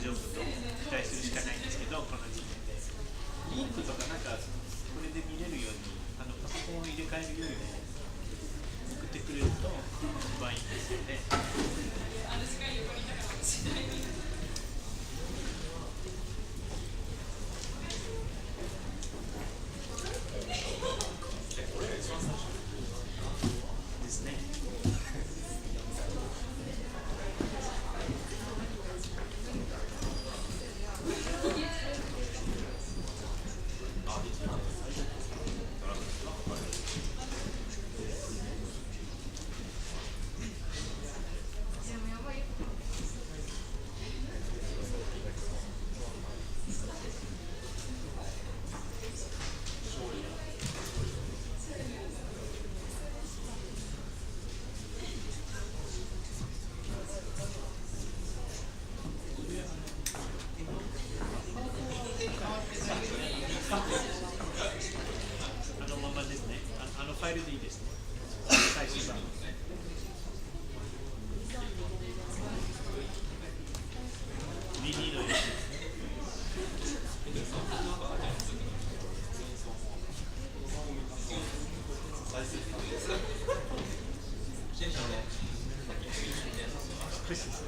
丈夫と期待するしかないんですけど、この時点でリンクとかなんかこれで見れるようにパソコンを入れ替えるよりも送ってくれると一番いいんですよね。ですね。あのままですね。あのファイルでいいですね。最終版。DD のやつですね。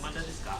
まだですか？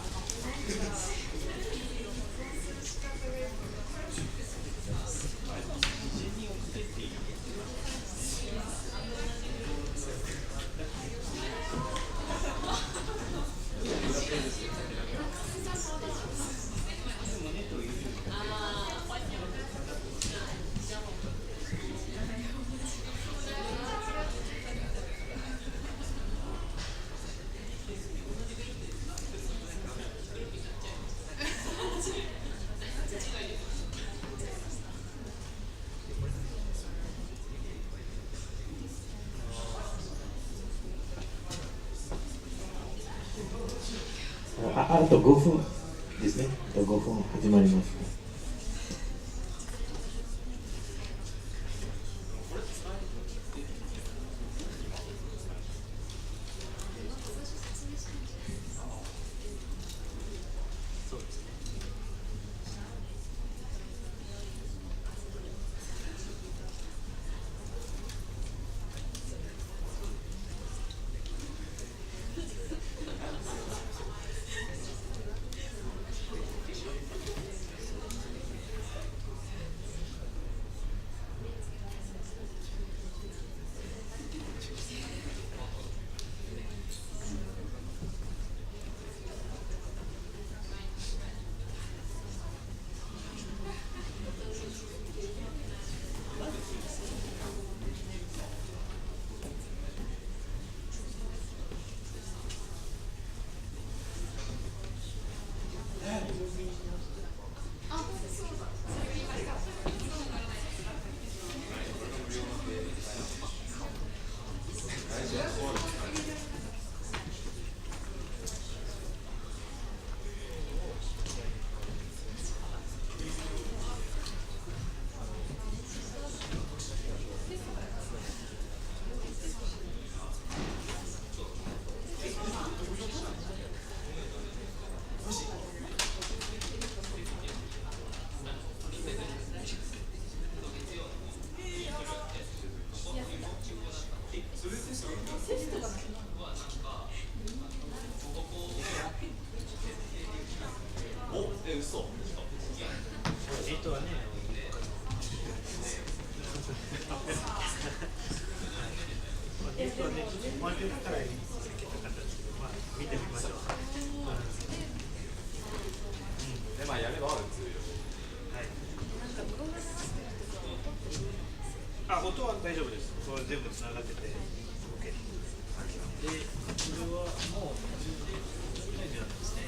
あと5分ですね。あと5分始まります。はね、もうちょっとからいい形で、見てみましょう。やればあるんですよ。はい。音は大丈夫です。これ全部つながってて OK で、これはもう大丈夫ですね。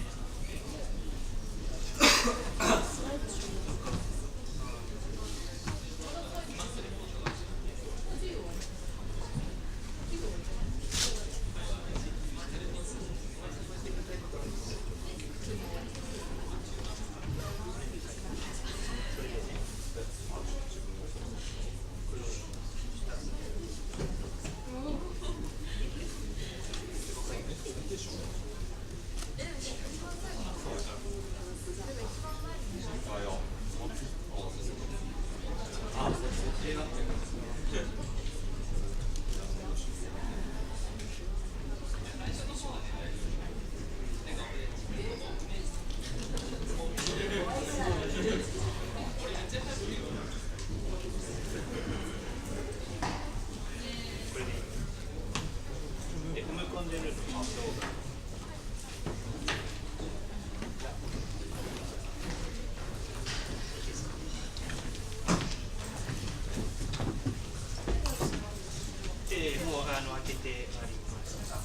もう開けてありました。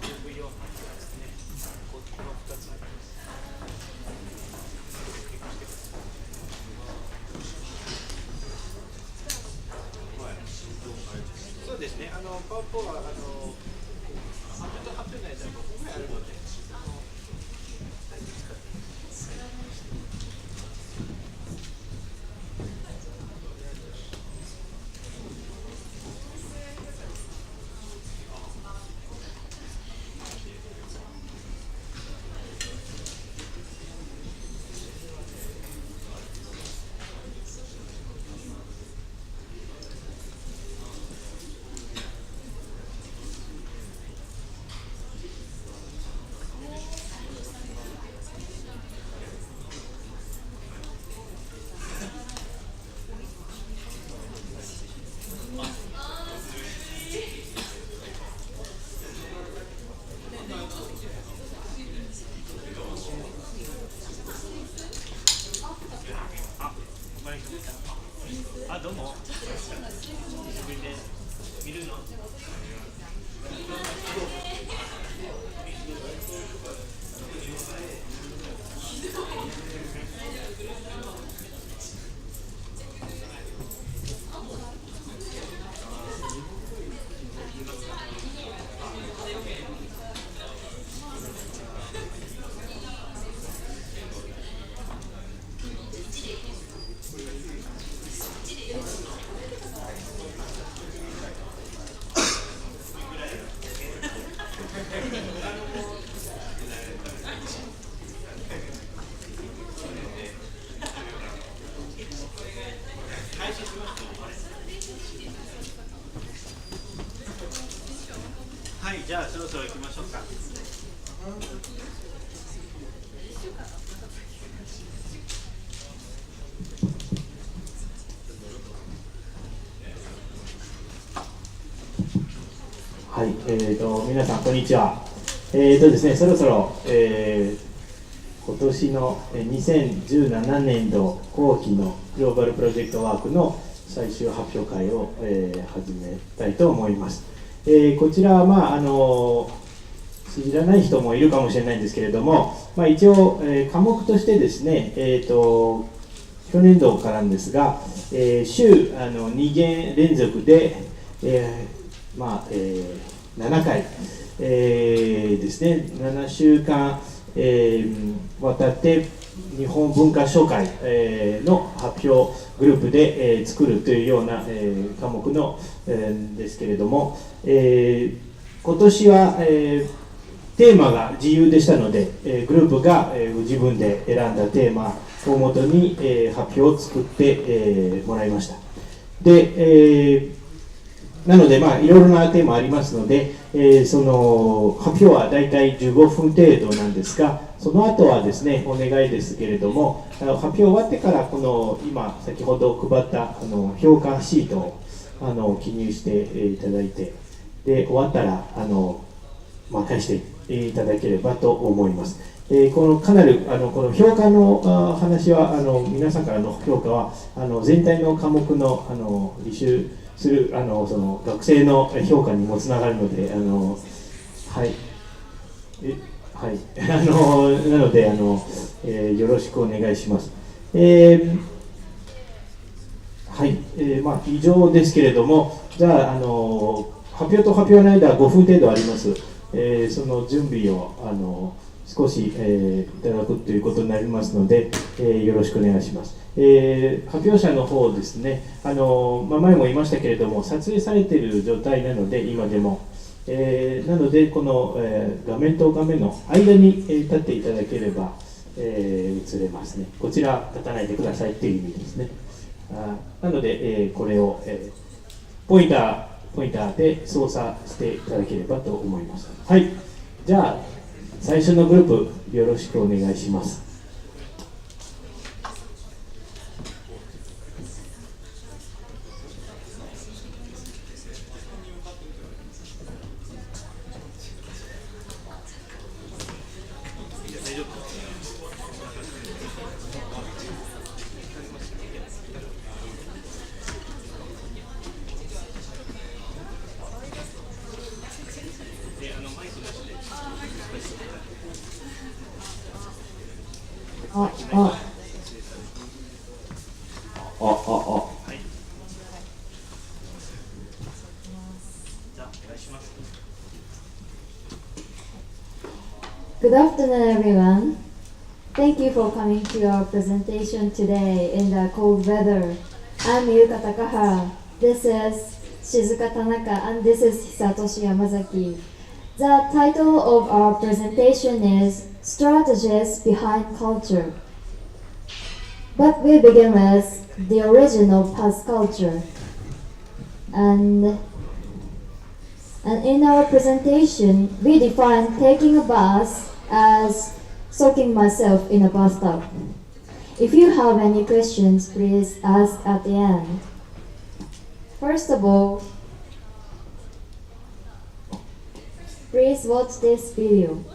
Gpw-B ですね。この2つあります。そうですね。パワポはちょっと発表ないで5分ぐらいあるので。どうも。自分で見るの。はい、じゃあそろそろ行きましょうか。はい、皆さんこんにちは。ですね、そろそろ、今年の2017年度後期のグローバルプロジェクトワークの最終発表会を、始めたいと思います。こちらは、知らない人もいるかもしれないんですけれども、一応、科目としてですね、去年度からなんですが、週2限連続で、7回、ですね、7週間、渡って日本文化書会、の発表グループで、作るというような、科目の、ですけれども、今年は、テーマが自由でしたので、グループが、自分で選んだテーマをもとに、発表を作って、もらいました。で、なので、いろいろなテーマありますので、その発表はだいたい15分程度なんですが、その後はですね、お願いですけれども、発表終わってから、この今、先ほど配った評価シートを記入していただいて、で終わったら返していただければと思います。このかなりこの評価の話は皆さんからの評価は全体の科目の履修するその学生の評価にもつながるのではいはいなのでよろしくお願いします。はい、以上ですけれども、じゃあ発表と発表の間5分程度あります。その準備を少し、いただくということになりますので、よろしくお願いします。発表者の方ですね、前も言いましたけれども、撮影されている状態なので、今でも。なので、この、画面と画面の間に、立っていただければ、映れますね。こちら、立たないでくださいという意味ですね。なので、これを、ポインターで操作していただければと思います。はい、じゃあ最初のグループよろしくお願いします。Good afternoon, everyone. Thank you for coming to our presentation today in the cold weather. I'm Yuka Takahara. This is Shizuka Tanaka, and this is Hisatoshi Yamazaki. The title of our presentation is Strategies Behind Culture. But we begin with the origin of past culture. And in our presentation, we define taking a bath as soaking myself in a bathtub. If you have any questions, please ask at the end. First of all, please watch this video.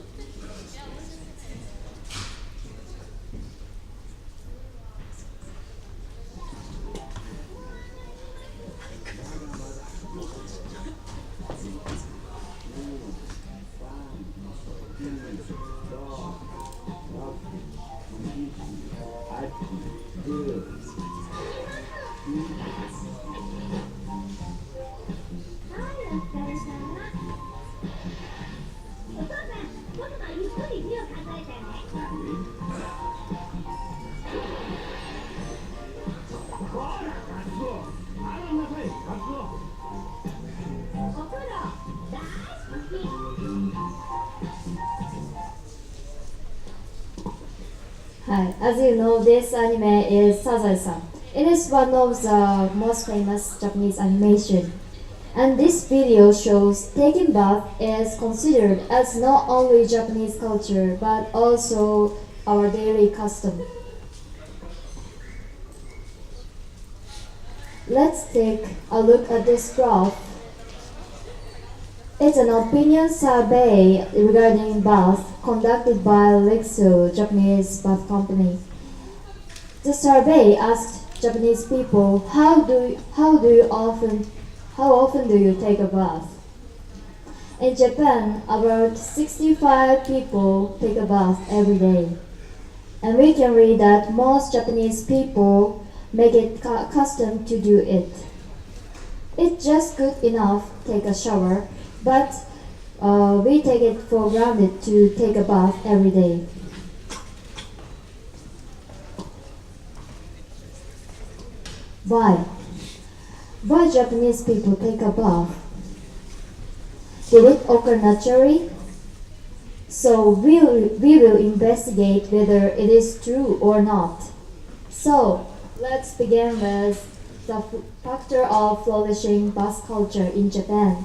As you know, this anime is Sazae-san. It is one of the most famous Japanese animation. And this video shows taking bath is considered as not only Japanese culture but also our daily custom. Let's take a look at this graph. It's an opinion survey regarding bath conducted by Lexo, Japanese bath company. The survey asked Japanese people, how often do you take a bath? In Japan, about 65 people take a bath every day. And we can read that most Japanese people make it custom to do it. It's just good enough to take a shower, but we take it for granted to take a bath every day. Why? Why Japanese people take a bath? Did it occur naturally? So we will investigate whether it is true or not. So let's begin with the factor of flourishing bus culture in Japan.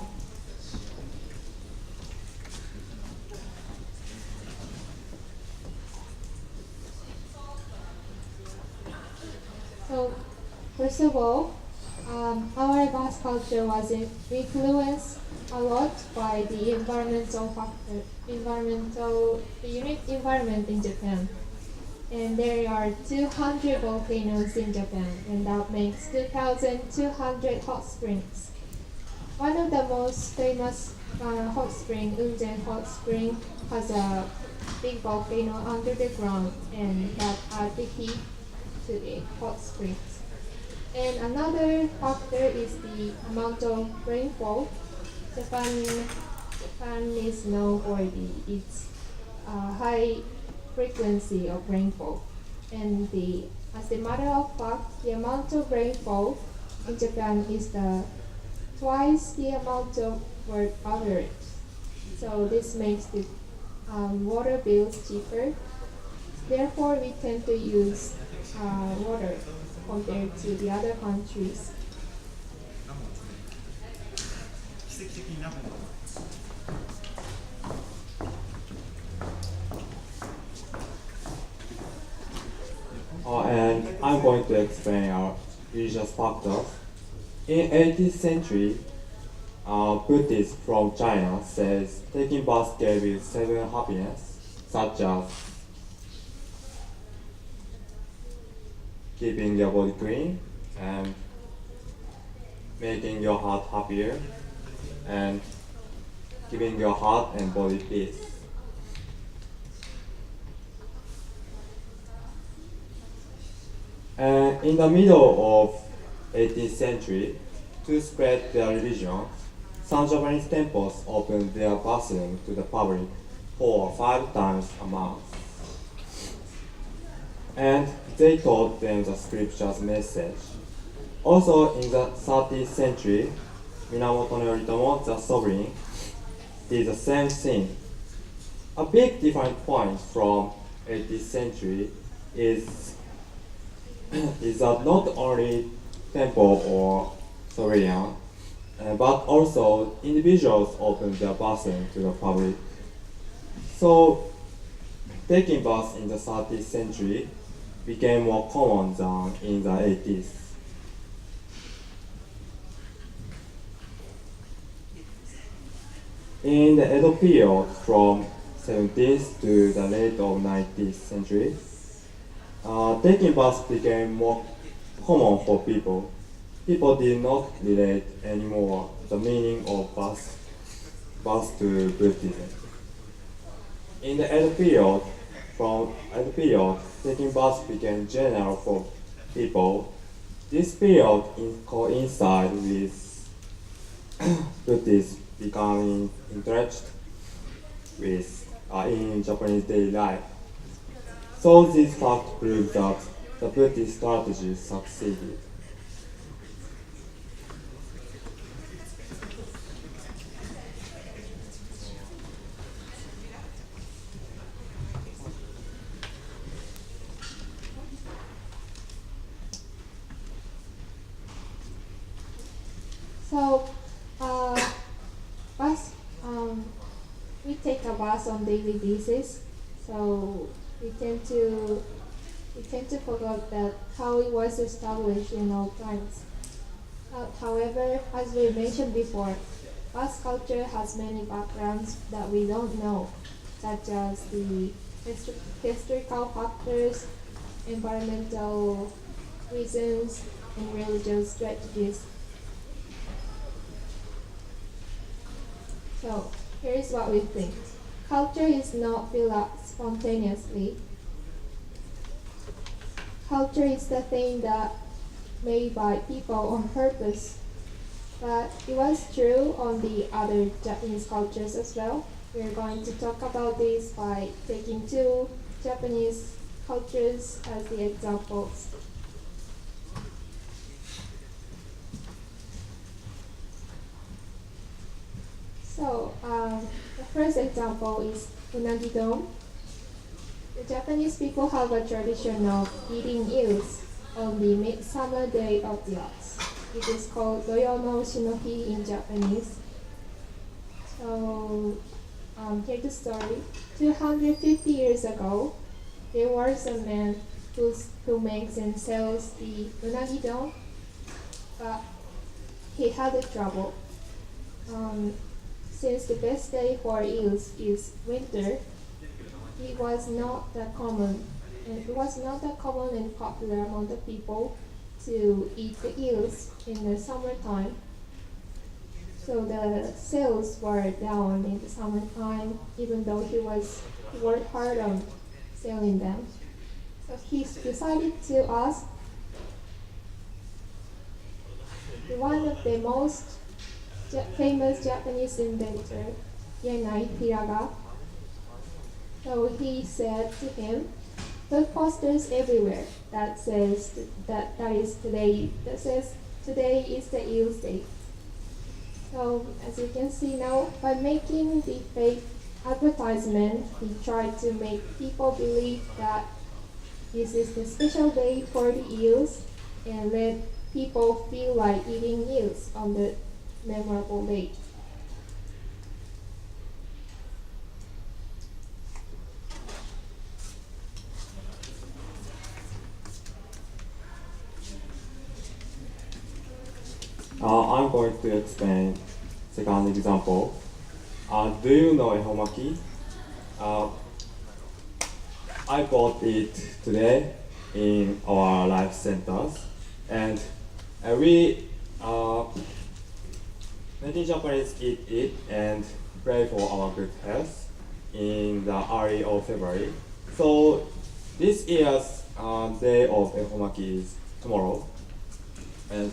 So, first of all, our bus culture was influenced a lot by the unique environment in Japan. And there are 200 volcanoes in Japan, and that makes 2,200 hot springs. One of the most famous hot spring, Unzen Hot Spring, has a big volcano under the ground, and that adds the heat to the hot springs. And another factor is the amount of rainfall. Japan is known for its high frequency of rainfall. And as a matter of fact, the amount of rainfall in Japan is twice the amount of world average. So this makes the water bills cheaper. Therefore, we tend to use water compared to the other countries. And I'm going to explain our religious factors. In 18th century, Buddhist from China says taking bath gave you 7 happiness, such as keeping your body clean and making your heart happier and giving your heart and body peace. And in the middle of 18th century, to spread their religion, some Japanese temples opened their bathroom to the public 4 or 5 times a month. And they taught them the scripture's message. Also in the 13th century, Minamoto Yoritomo, the sovereign, did the same thing. A big different point from 18th century is that not only temple or sovereign, but also individuals opened their bathroom to the public. So taking baths in the 30th century became more common than in the 80s. In the Edo period from 17th to the late of 19th century, taking baths became more common for people. People did not relate anymore the meaning of bath to Buddhism. In the Edo period, taking baths became general for people. This period coincides with Buddhists becoming entrenched in Japanese daily life. So this fact proves that the Buddhist strategy succeeded. So, we take a bus on daily basis. So we tend to forget that how it was established in old times. However, as we mentioned before, bus culture has many backgrounds that we don't know, such as the historical factors, environmental reasons, and religious strategies. So, here is what we think. Culture is not built up spontaneously. Culture is the thing that made by people on purpose. But it was true on the other Japanese cultures as well. We're going to talk about this by taking 2 Japanese cultures as the examples. So, the first example is unagi-don. The Japanese people have a tradition of eating eels. on the midsummer day of the arts. It is called Doyo no Shinohi in Japanese. So, here's the story. 250 years ago, there was a man who makes and sells the unagi-don, but he had a trouble. Since the best day for eels is winter, it was not that common and popular among the people to eat the eels in the summertime. So the sales were down in the summertime, even though he worked hard on selling them. So he decided to ask one of the most famous Japanese inventor, Yanai Hiraga. So he said to him, put posters everywhere that says today is the Eels Day. So as you can see now, by making the fake advertisement, he tried to make people believe that this is the special day for the eels and let people feel like eating eels on the memorable day. I'm going to explain second example. Do you know ehomaki? I bought it today in our life centers, and we many Japanese eat it and pray for our good health in the early of February. So this year's day of ehomaki is tomorrow, and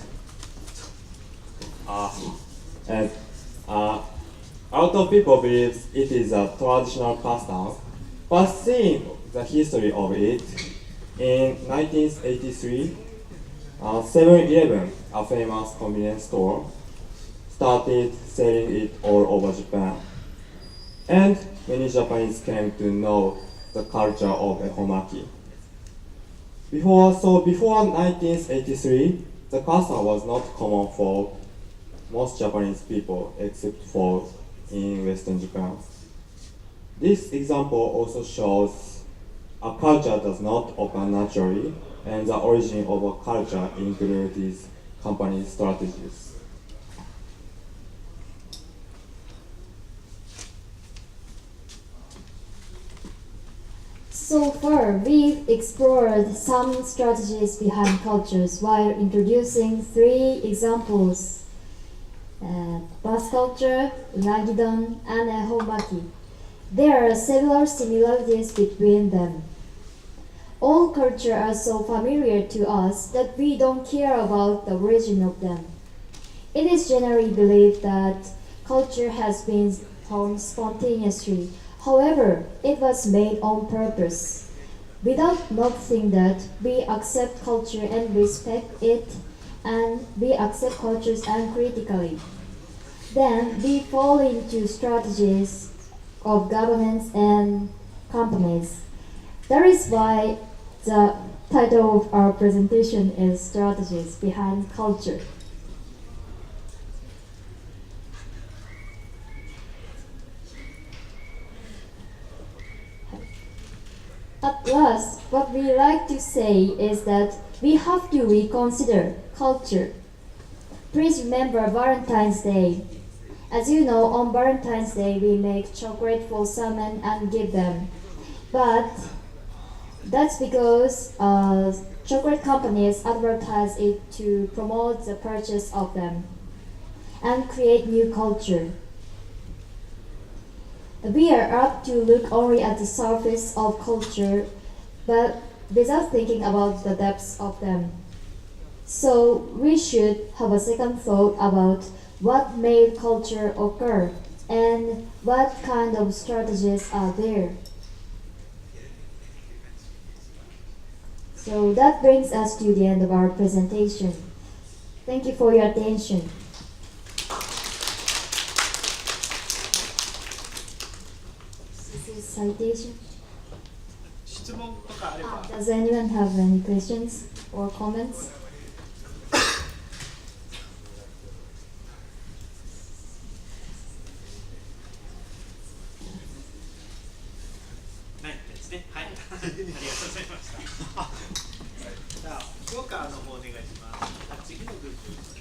a lot of people believe it is a traditional custom, but seeing the history of it, in 1983, 7-Eleven, a famous convenience store, started selling it all over Japan. And many Japanese came to know the culture of ehomaki. Before 1983, the custom was not common for most Japanese people except for in Western Japan. This example also shows a culture does not open naturally, and the origin of a culture includes these company strategies. So far, we've explored some strategies behind cultures while introducing 3 examples: bus culture, unagi-don, and ehomaki. There are several similarities between them. All cultures are so familiar to us that we don't care about the origin of them. It is generally believed that culture has been formed spontaneously. However, it was made on purpose. Without noticing that, we accept culture and respect it, and we accept cultures uncritically. Then we fall into strategies of governments and companies. That is why the title of our presentation is Strategies Behind Culture. At last, what we like to say is that we have to reconsider culture. Please remember Valentine's Day. As you know, on Valentine's Day we make chocolate for someone and give them. But that's because chocolate companies advertise it to promote the purchase of them and create new culture. We are apt to look only at the surface of culture, but without thinking about the depths of them. So we should have a second thought about what made culture occur and what kind of strategies are there. So that brings us to the end of our presentation. Thank you for your attention. This is citation. 質問とかあれば Does anyone have any questions or comments? ないですね。はい。ありがとうございました。じゃあ、福岡の方お願いします。次のグループ。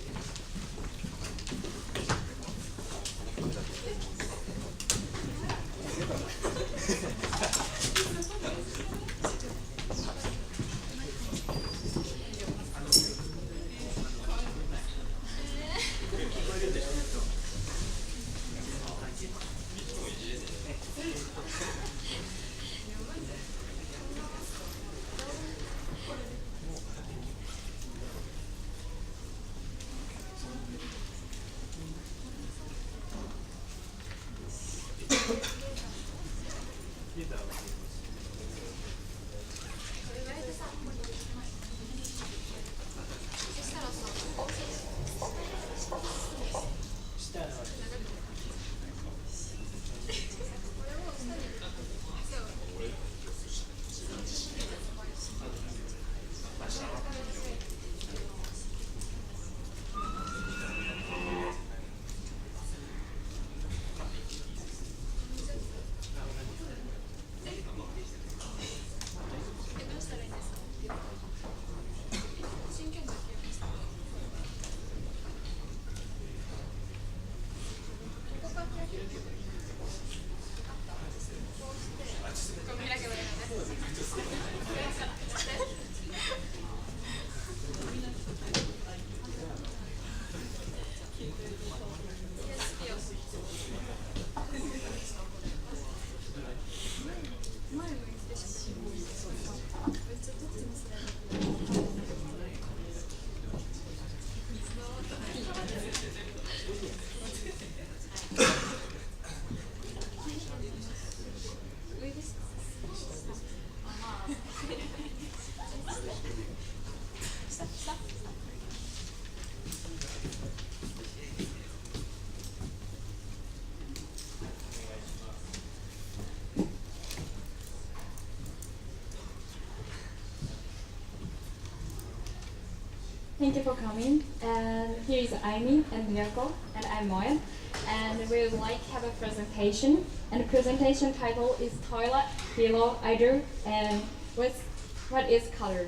Thank you for coming. And here is Aimi and Miyako, and I'm Moen. And we would like to have a presentation. And the presentation title is Toilet, Hero, Idol, and what is color?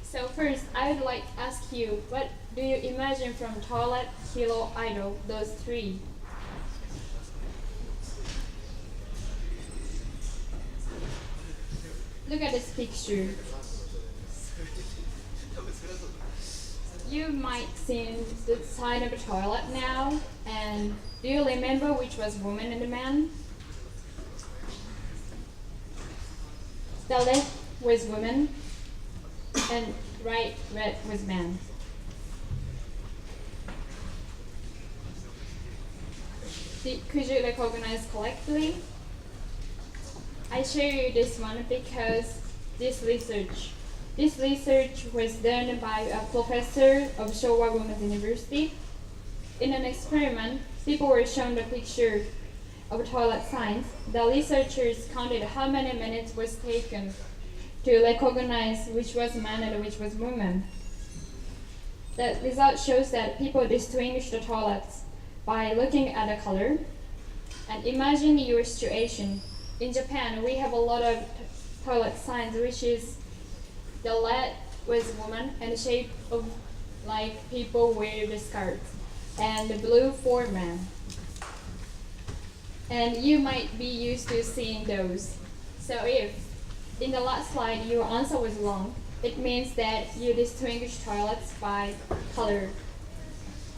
So first, I would like to ask you, what do you imagine from toilet, hero, idol, those three? Look at this picture. You might see the side of the toilet now, and do you remember which was woman and the man? The left was woman, and right red was man. Could you recognize correctly? I show you this one because this research was done by a professor of Showa Women's University. In an experiment, people were shown the picture of toilet signs. The researchers counted how many minutes was taken to recognize which was man and which was woman. The result shows that people distinguish the toilets by looking at the color. And imagine your situation. In Japan, we have a lot of toilet signs, which is the red was woman and the shape of like people wear the skirts, and the blue for men. And you might be used to seeing those. So if in the last slide your answer was wrong, it means that you distinguish toilets by color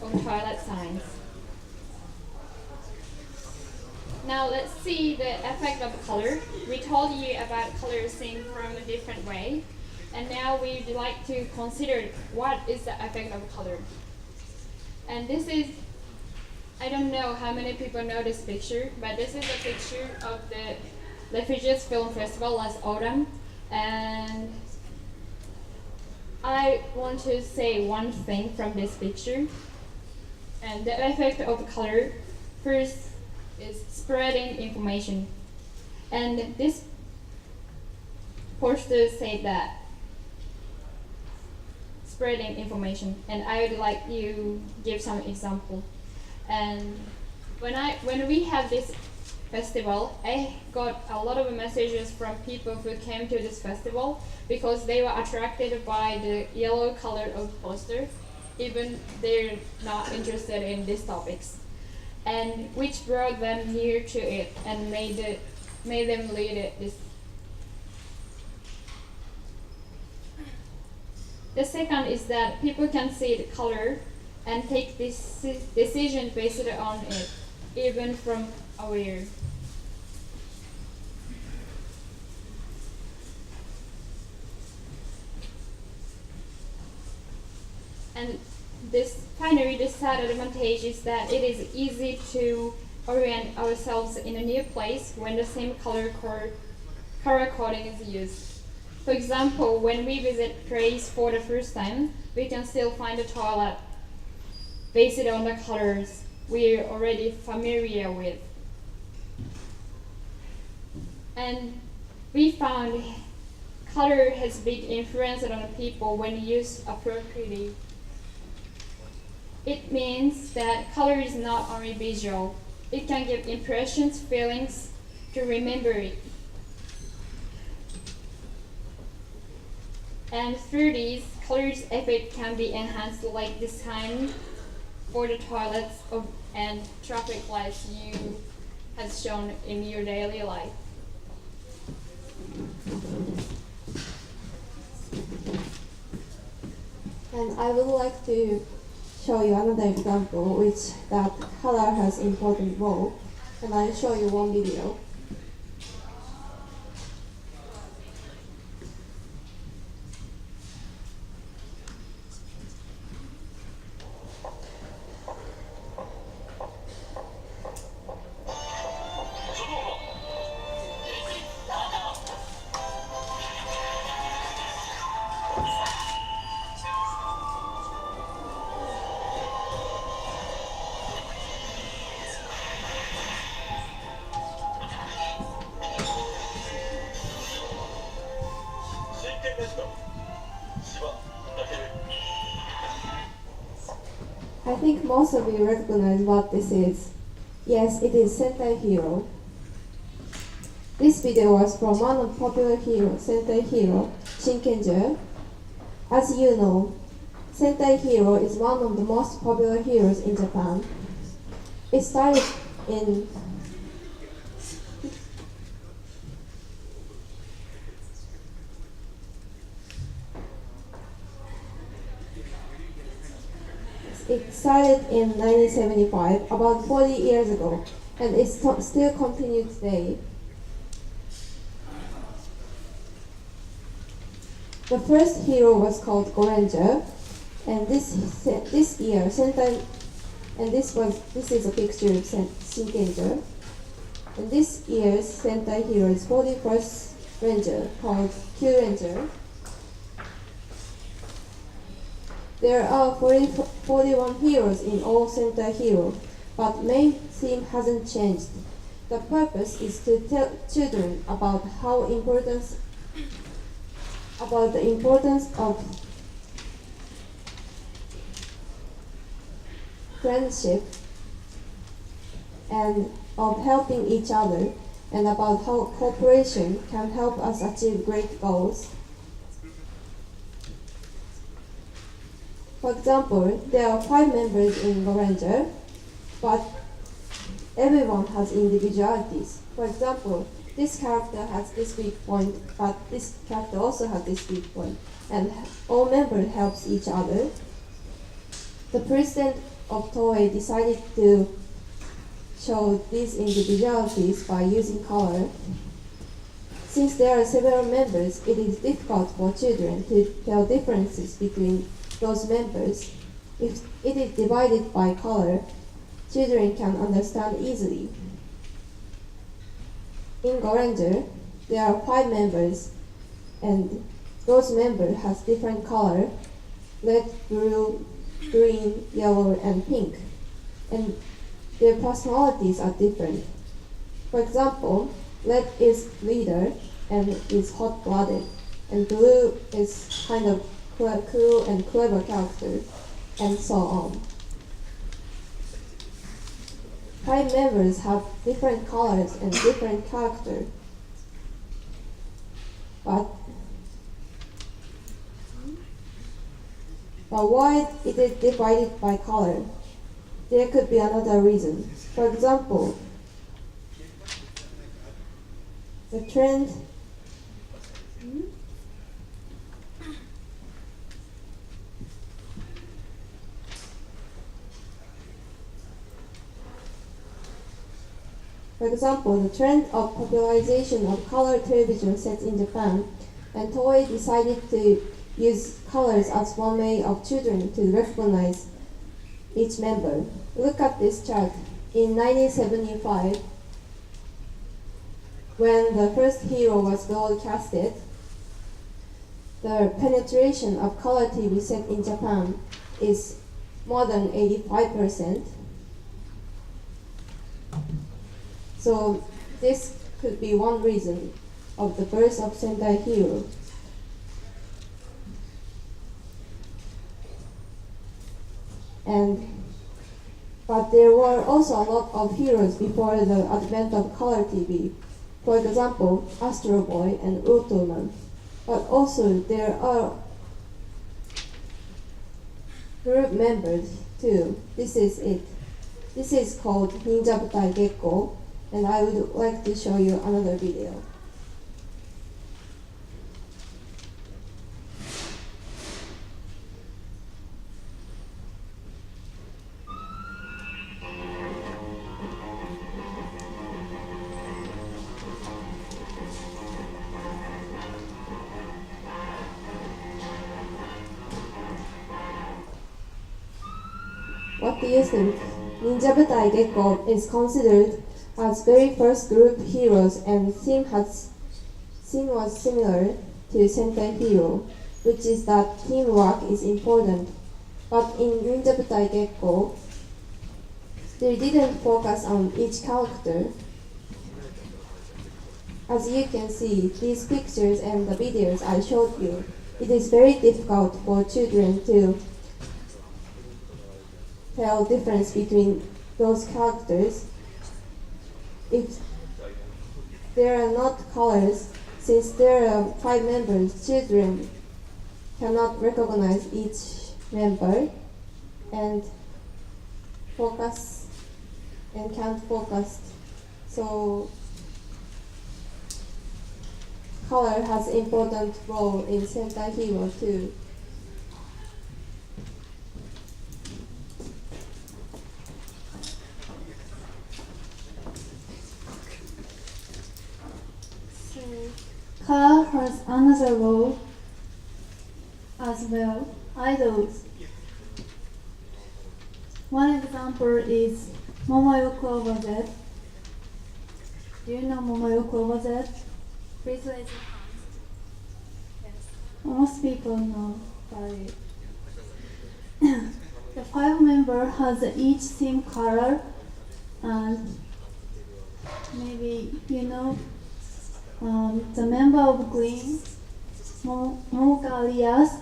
of toilet signs. Now let's see the effect of color. We told you about color seen from a different way, and now we'd like to consider what is the effect of color. And this is, I don't know how many people know this picture, but this is a picture of the Refugees Film Festival last autumn, and I want to say one thing from this picture. And the effect of color, first, is spreading information. And this poster said that spreading information, and I would like you give some example. And when we have this festival, I got a lot of messages from people who came to this festival because they were attracted by the yellow color of poster, even they're not interested in these topics, and which brought them near to it and made them lead it this. The second is that people can see the color and take this decision based on it, even from aware. And finally, the third advantage is that it is easy to orient ourselves in a new place when the same color coding is used. For example, when we visit place for the first time, we can still find a toilet based on the colors we're already familiar with. And we found color has big influence on people when used appropriately. It means that color is not only visual, it can give impressions, feelings to remember it. And through these, colors effect can be enhanced, like the sign for the toilets and traffic lights you have shown in your daily life. And I would like to show you another example which that color has important role, and I'll show you one video. I think most of you recognize what this is. Yes, it is Sentai Hero. This video was from one of popular hero, Sentai Hero, Shinkenger. As you know, Sentai Hero is one of the most popular heroes in Japan. It started in It started in 1975, about 40 years ago, and it still continues today. The first hero was called Goranger, and this year Sentai, and this is a picture of Shinkenger. And this year's Sentai hero is 41st Ranger called Q Ranger. There are 41 heroes in all Sentai Hero, but main theme hasn't changed. The purpose is to tell children about the importance of friendship and of helping each other, and about how cooperation can help us achieve great goals. For example, there are 5 members in Goranger, but everyone has individualities. For example, this character has this weak point, but this character also has this weak point, and all members helps each other. The president of Toei decided to show these individualities by using color. Since there are several members, it is difficult for children to tell differences between those members. If it is divided by color, children can understand easily. In Goranger, there are 5 members, and those members has different color: red, blue, green, yellow, and pink. And their personalities are different. For example, red is leader and is hot-blooded, and blue is kind of cool and clever character, and so on. Prime members have different colors and different character, but why it is divided by color? There could be another reason. For example, the trend For example, the trend of popularization of color television sets in Japan, and Toei decided to use colors as one way of children to recognize each member. Look at this chart. In 1975, when the first hero was broadcasted, the penetration of color TV set in Japan is more than 85%. So this could be one reason of the birth of Sentai Hero. But there were also a lot of heroes before the advent of color TV. For example, Astro Boy and Ultraman. But also there are group members too. This is it. This is called Ninja Butai Gekko, and I would like to show you another video. What do you think? Ninja Butai Gekko is considered as very first group heroes, and theme was similar to Sentai Hero, which is that teamwork is important. But in Ninja Butai Gekko, they didn't focus on each character. As you can see, these pictures and the videos I showed you, it is very difficult for children to tell difference between those characters. If there are not colors, since there are 5 members, children cannot recognize each member and can't focus. So color has important role in Sentai Hero too. Color has another role as well. Idols. One example is Momoyoko over Z. Do you know Momoyoko over Z? Please raise your hand. Yes. Most people know about it. The 5 member has each same color, and maybe you know the member of Green, Momoka Alias,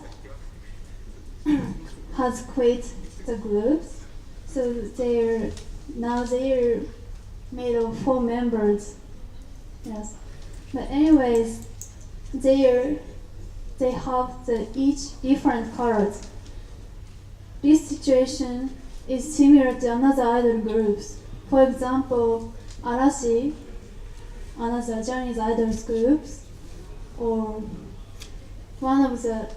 has quit the group, so they're made of 4 members. Yes, but anyways, they have each different colors. This situation is similar to another idol groups. For example, Arashi, another Japanese idols groups, or one of the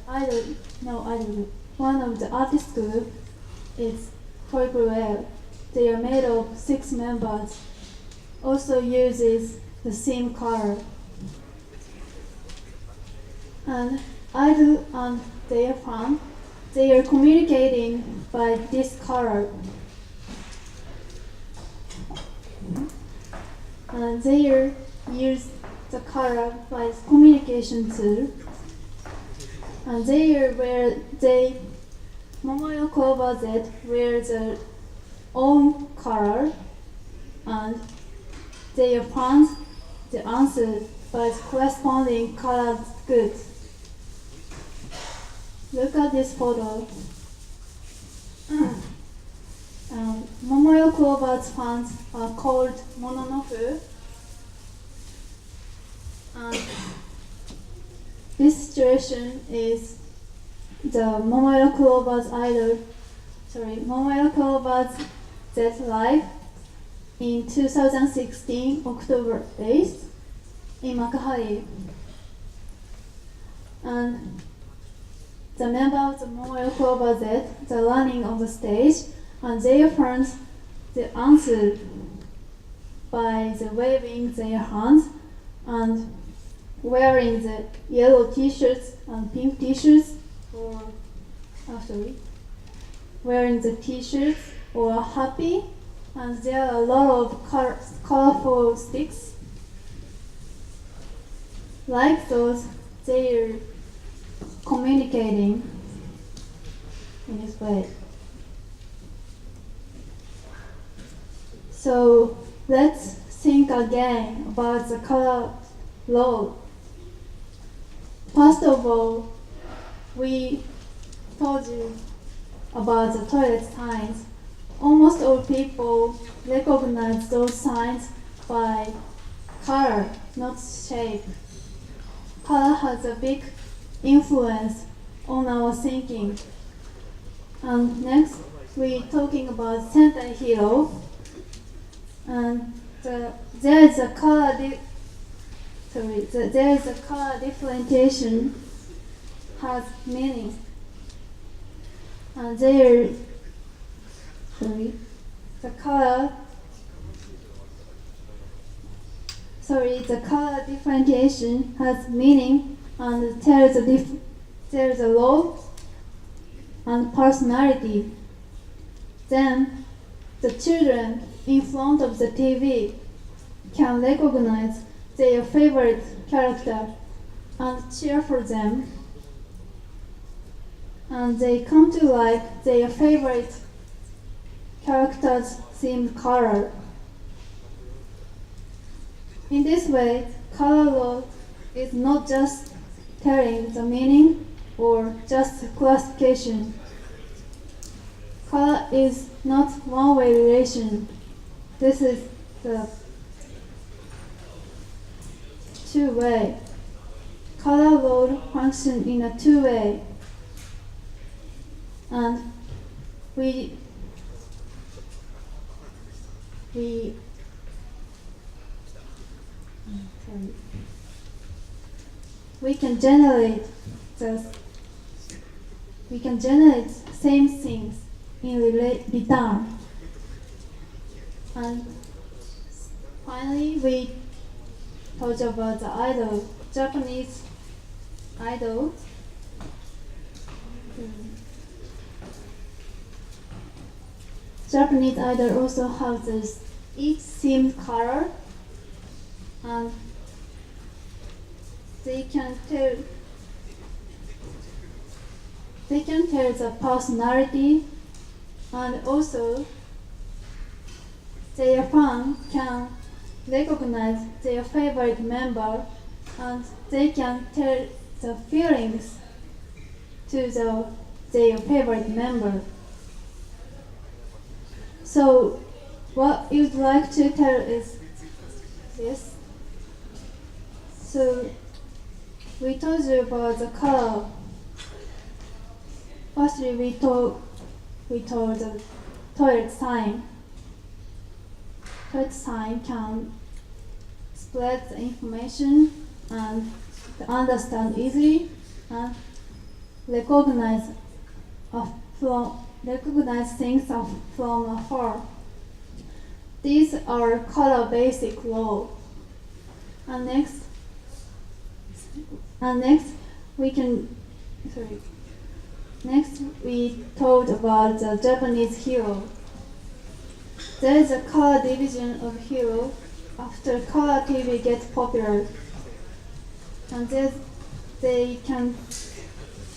artist group is Koikuel. They are made of 6 members, also uses the same color. And idol and their fan, they are communicating by this color. And they use the color by communication tool. And Momoyoko over Z wear their own color, and their fans the answer by corresponding colored goods. Look at this photo. Momoyo Clover's fans are called Mononofu. And this situation is the Momoyo Clover's Z Live in 2016 October 8th in Makahari. And the members of the Momoyo Clover Z, they're running on the stage, and their fans, they answered by the waving their hands and wearing the yellow t-shirts and pink t-shirts, or actually wearing the t-shirts or happy, and there are a lot of colorful sticks. Like those, they're communicating in this way. So let's think again about the color law. First of all, we told you about the toilet signs. Almost all people recognize those signs by color, not shape. Color has a big influence on our thinking. And next, we're talking about Sentai Hero. And there is a color differentiation has meaning. And the color differentiation has meaning and tells a role and personality. Then the children in front of the TV can recognize their favorite character and cheer for them. And they come to like their favorite character's themed color. In this way, color law is not just telling the meaning or just a classification. Color is not one-way relation. This is the two-way. Color law functions in a two-way. And we can generate same things in return. And finally, we talked about the idol, Japanese idol. Japanese idol also have this each themed color, and they can tell the personality, and also their fan can recognize their favorite member, and they can tell the feelings to their favorite member. So what you'd like to tell is this. So we told you about the color. Firstly, we told the toilet sign. Toilet sign can spread the information and understand easily and recognize things from afar. These are color basic law. And next we talked about the Japanese hero. There is a color division of hero after color TV gets popular. And they can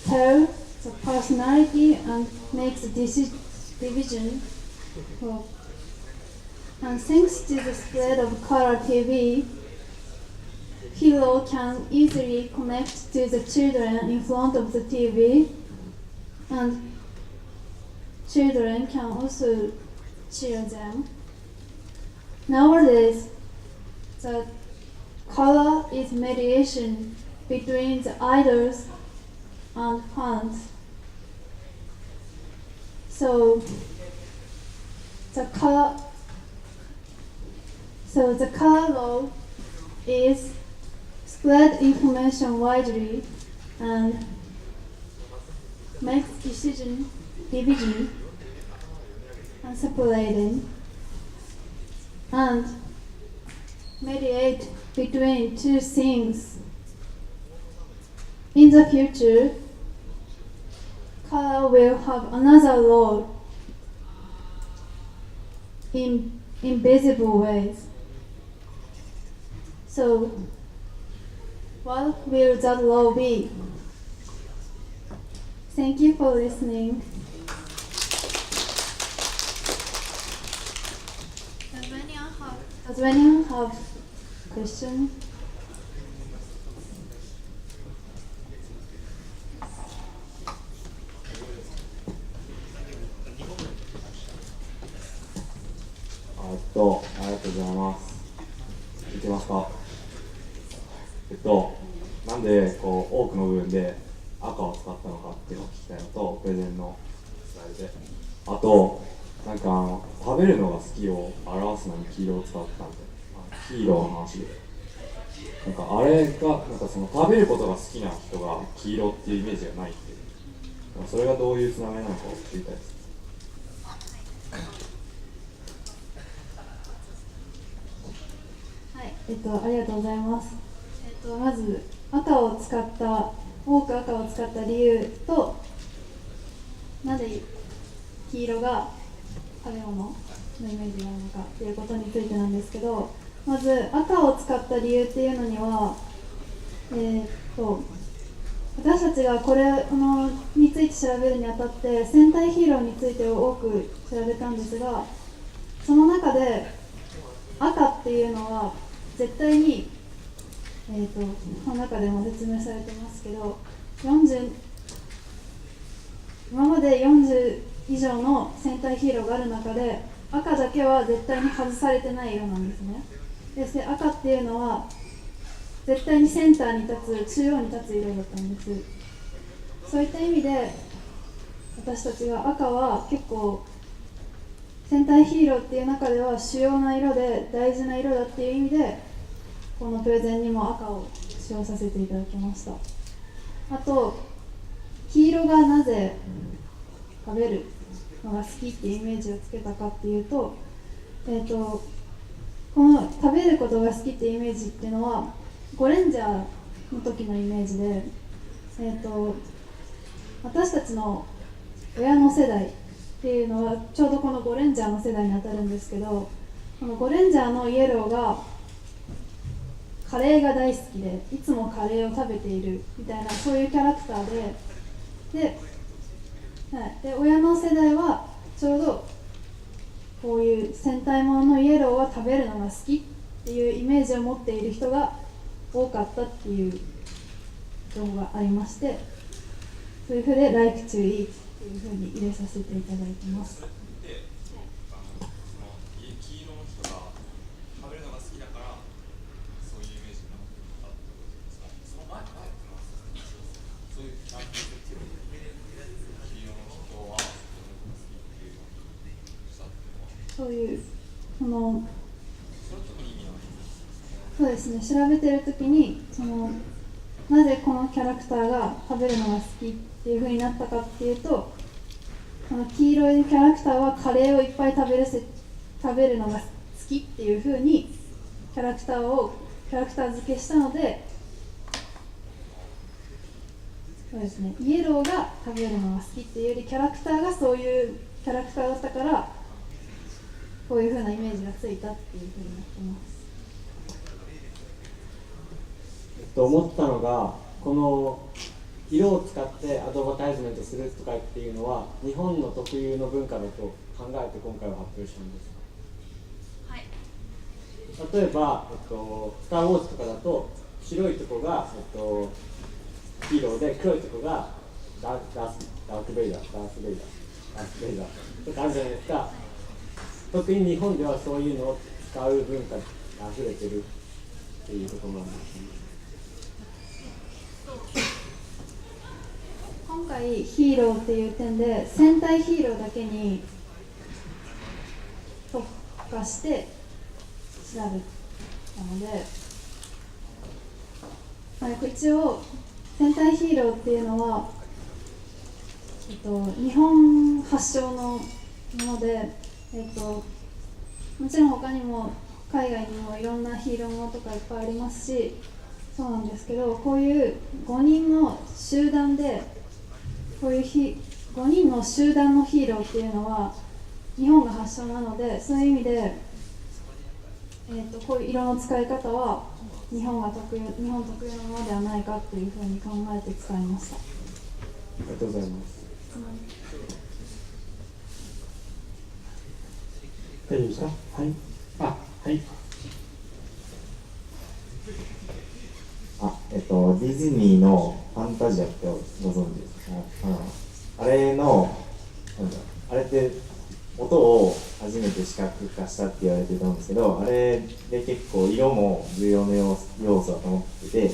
tell the personality and make the division. And thanks to the spread of color TV, hero can easily connect to the children in front of the TV, and children can also cheer them. Nowadays, the color is mediation between the idols and fans. So the color law is spread information widely and makes division and separating and mediate between two things. In the future, color will have another role in invisible ways. So, what will that role be? Thank you for listening. Does anyone have a question?ありがとうございます。いけますか。なんでこう多くの部分で赤を使ったのかっていうのを聞きたいのと、プレゼンのスライドで、あとなんか食べるのが好きを表すのに黄色を使ったんで、ヒーローの話で、なんかあれがなんかその食べることが好きな人が黄色っていうイメージがないっていう、それがどういうつながりなのかを知りたいです。はい、ありがとうございます。まず多く赤を使った理由と、なぜ黄色が食べ物のイメージがあるのかっていうことについてなんですけど、まず赤を使った理由っていうのには、私たちがこれについて調べるにあたって戦隊ヒーローについてを多く調べたんですが、その中で赤っていうのは絶対に、この中でも説明されてますけど、今まで40以上の戦隊ヒーローがある中で赤だけは絶対に外されてない色なんですね。で赤っていうのは絶対にセンターに立つ、中央に立つ色だったんです。そういった意味で私たちが赤は結構戦隊ヒーローっていう中では主要な色で大事な色だっていう意味で、このプレゼンにも赤を使用させていただきました。あと黄色がなぜ食べるのが好きっていうイメージをつけたかっていうと、この食べることが好きっていうイメージっていうのはゴレンジャーの時のイメージで、私たちの親の世代っていうのはちょうどこのゴレンジャーの世代にあたるんですけど、このゴレンジャーのイエローがカレーが大好きでいつもカレーを食べているみたいな、そういうキャラクターで、親の世代はちょうどこういう戦隊もののイエローは食べるのが好きっていうイメージを持っている人が多かったっていう情報がありまして、そういうふうで like to eat っていうふうに入れさせていただいてます。そういうそうですね、調べてるときになぜこのキャラクターが食べるのが好きっていう風になったかっていうと、この黄色いキャラクターはカレーをいっぱい食べるのが好きっていう風にキャラクター付けしたので、そうですね、イエローが食べるのが好きっていうよりキャラクターがそういうキャラクターだったから、こういう風なイメージがついたっていう風になってます。思ったのが、この色を使ってアドバタイズメントするとかっていうのは日本の特有の文化だと考えて今回は発表したんですか？は例えば、スター・ウォーズとかだと白いとこが、ヒーローで黒いとこがダース・ベイダーとかあるじゃないですか。特に日本ではそういうのを使う文化が溢れてるっていうところなんですね。今回ヒーローっていう点で戦隊ヒーローだけに特化して調べたので、一応戦隊ヒーローっていうのは、日本発祥のもので、もちろん他にも海外にもいろんなヒーローものとかいっぱいありますし、そうなんですけど、こういう5人の集団でこういう5人の集団のヒーローっていうのは日本が発祥なので、そういう意味で、こういう色の使い方は日本特有のものではないかっていうふうに考えて使いました。ありがとうございます。大丈夫ですか？はい。はい。ディズニーのファンタジアってご存知ですか？あれの、あれって音を初めて視覚化したって言われてると思うんですけど、あれで結構色も重要な要素だと思ってて、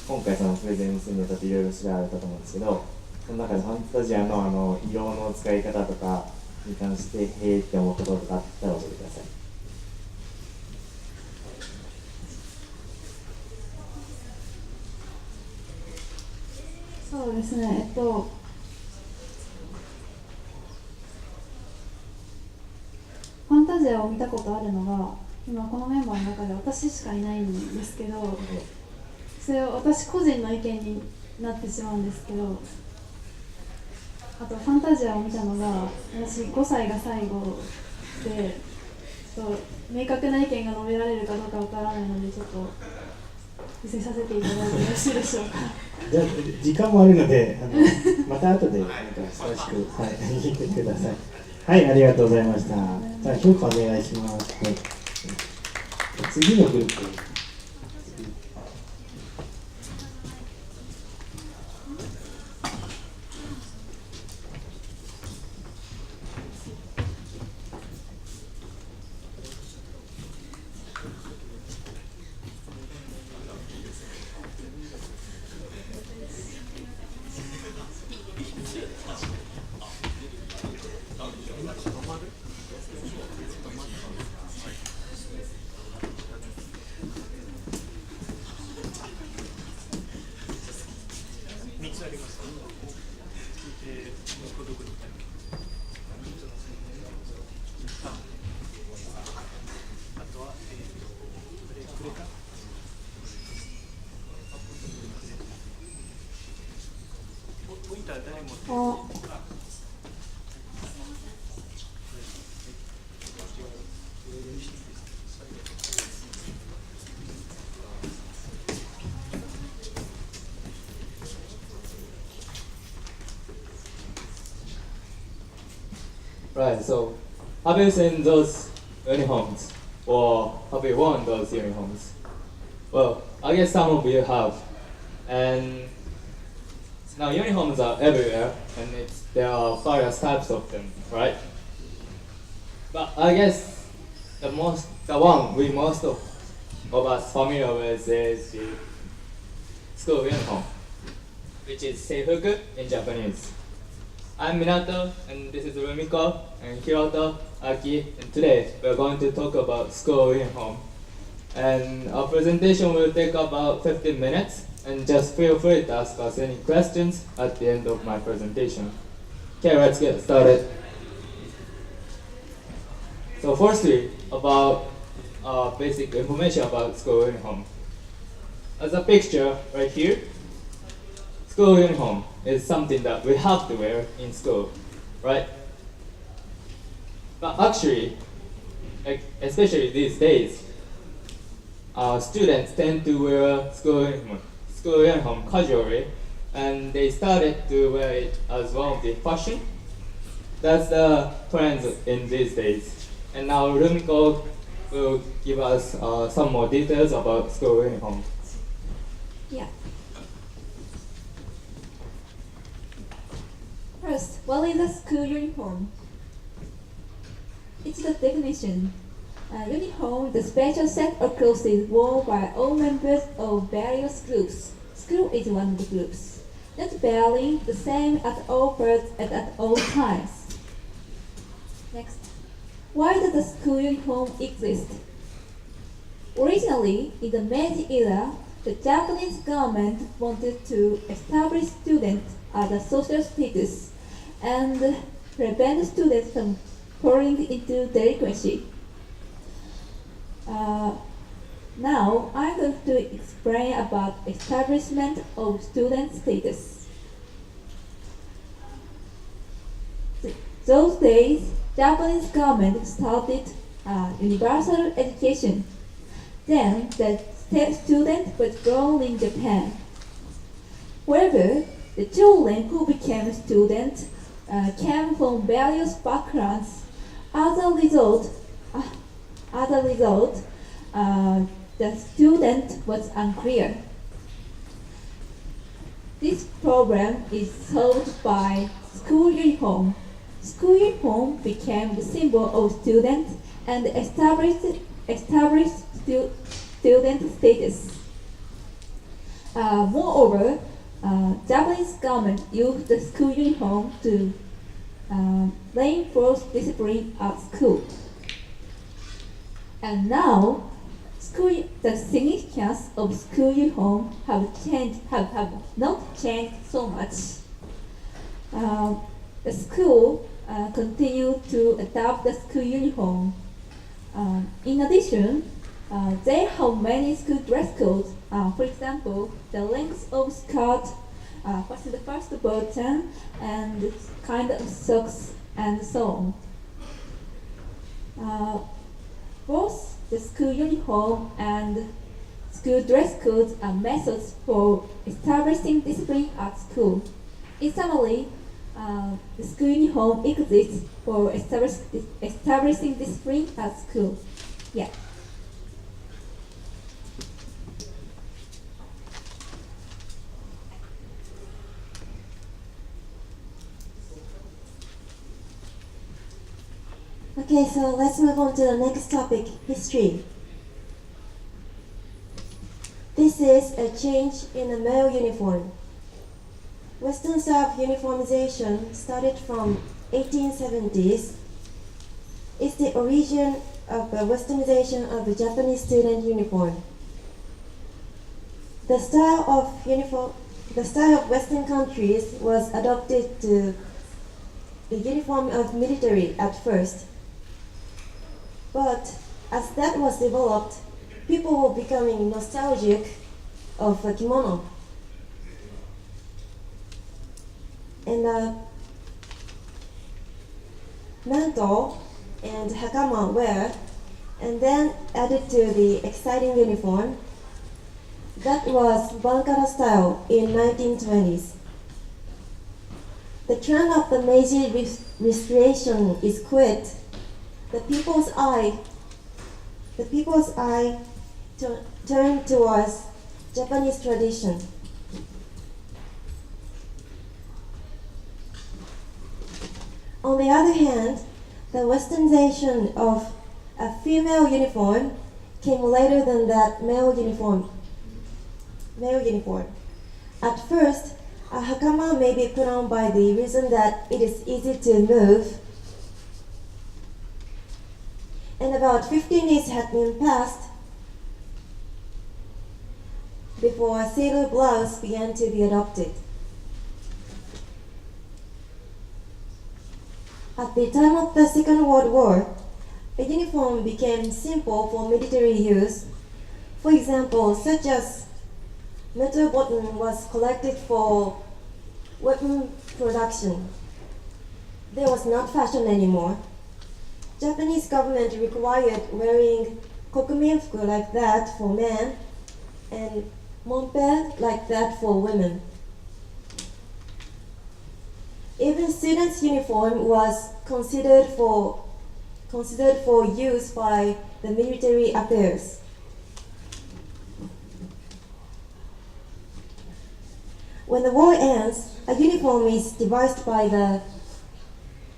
今回そのプレゼンするにあたっていろいろ調べたと思うんですけど、その中でファンタジアの色の使い方とかに関してへーって思ったこととかあったら教えてください。そうですね、ファンタジアを見たことあるのが今このメンバーの中で私しかいないんですけど、それを私個人の意見になってしまうんですけど、あとファンタジアを見たのが私5歳が最後で、明確な意見が述べられるかどうかわからないので、ちょっと見せさせていただいてよろしいでしょうか。じゃあ時間もあるので、また後で詳しく、はい、聞いてください。はい、ありがとうございました。じゃあ評価お願いします。はい、次のグループ。Right, so have you seen those uniforms? Or have you worn those uniforms? Well, I guess some of you have. And now uniforms are everywhere, and there are various types of them, right? But I guess the one we most of us familiar with is the school uniform, which is seifuku in Japanese. I'm Minato, and this is Rumiko, and Hiroto, Aki, and today we're going to talk about school uniform. And our presentation will take about 15 minutes, and just feel free to ask us any questions at the end of my presentation. Okay, let's get started. So firstly, about basic information about school uniform. As a picture right here, school uniform is something that we have to wear in school, right? But actually, especially these days, students tend to wear school uniform casually, and they started to wear it as one of the fashion. That's the trend in these days. And now Rumiko will give us some more details about school uniform. Yeah. First, what is a school uniform? It's the definition. Uniform, the special set of clothes worn by all members of various groups. School is one of the groups. Not wearing the same at all parts and at all times. Next, why does the school uniform exist? Originally, in the Meiji era, the Japanese government wanted to establish students as a social status and prevent students from falling into delinquency. Now I'm going to explain about establishment of student status. Those days, Japanese government started universal education. Then the student was grown in Japan. However, the children who became students came from various backgrounds. As a result, the student was unclear. This problem is solved by school uniform. School uniform became the symbol of student and established student status. Moreover, Japanese government used the school uniform to reinforce discipline at school. And now, the significance of school uniform have not changed so much. The school continue to adopt the school uniform. In addition, they have many school dress codes. For example, the length of skirt, the first button, and kind of socks, and so on. Both the school uniform and school dress codes are methods for establishing discipline at school. In summary, the school uniform exists for establishing discipline at school. Yeah. Okay, so let's move on to the next topic, history. This is a change in the male uniform. Western style uniformization started from 1870s. It's the origin of the westernization of the Japanese student uniform. The style of Western countries was adopted to the uniform of military at first. But as that was developed, people were becoming nostalgic of a kimono. And mantle and hakama wear, and then added to the exciting uniform. That was Bankara style in 1920s. The trend of the Meiji Restoration is quit. The people's eye turned towards Japanese tradition. On the other hand, the westernization of a female uniform came later than that male uniform. At first, a hakama may be put on by the reason that it is easy to move. And about 15 years had been passed before a sailor blouse began to be adopted. At the time of the Second World War, a uniform became simple for military use. For example, such as metal button was collected for weapon production. There was not fashion anymore. Japanese government required wearing kokuminfuku like that for men and monpe like that for women. Even students' uniform was considered for considered for use by the military affairs. When the war ends, a uniform is devised by the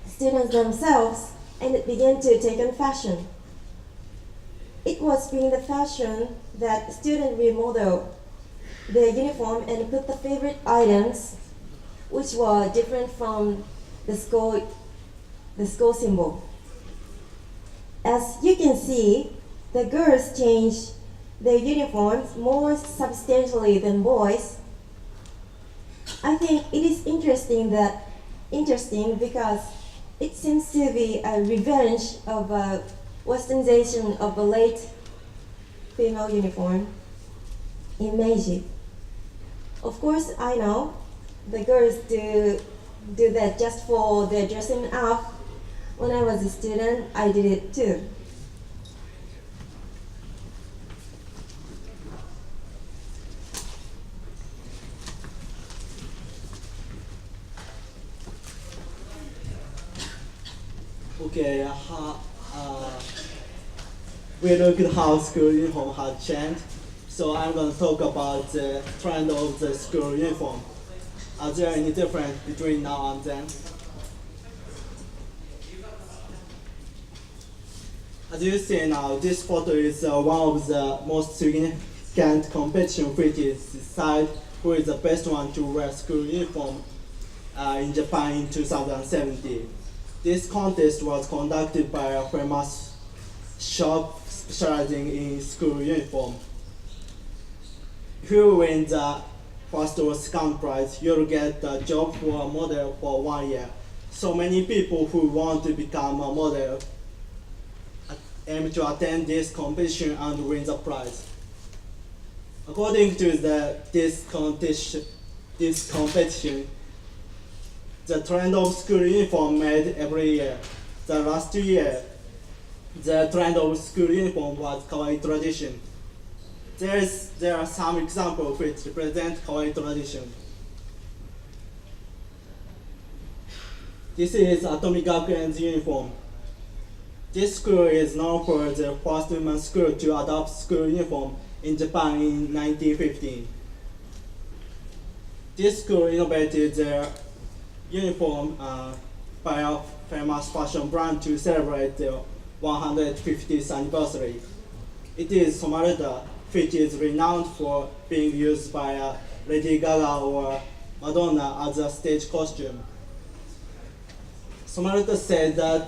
students themselves, and it began to take on fashion. It was being the fashion that students remodel their uniform and put the favorite items which were different from the school symbol. As you can see, the girls change their uniforms more substantially than boys. I think it is interesting because it seems to be a revenge of a westernization of the late female uniform in Meiji. Of course, I know the girls do that just for their dressing up. When I was a student, I did it too. Okay, we look at how school uniform has changed. So I'm going to talk about the trend of the school uniform. Are there any difference between now and then? As you see now, this photo is one of the most significant competition which is decided who is the best one to wear school uniform in Japan in 2017. This contest was conducted by a famous shop specializing in school uniform. If you win the first or second prize, you'll get a job for a model for 1 year. So many people who want to become a model aim to attend this competition and win the prize. According to this competition, the trend of school uniform made every year. The last year, the trend of school uniform was kawaii tradition. There are some examples which represent kawaii tradition. This is Atomic Gakuen's uniform. This school is known for the first women's school to adopt school uniform in Japan in 1915. This school innovated their uniform by a famous fashion brand to celebrate their 150th anniversary. It is Somaruta, which is renowned for being used by Lady Gaga or Madonna as a stage costume. Somaruta said that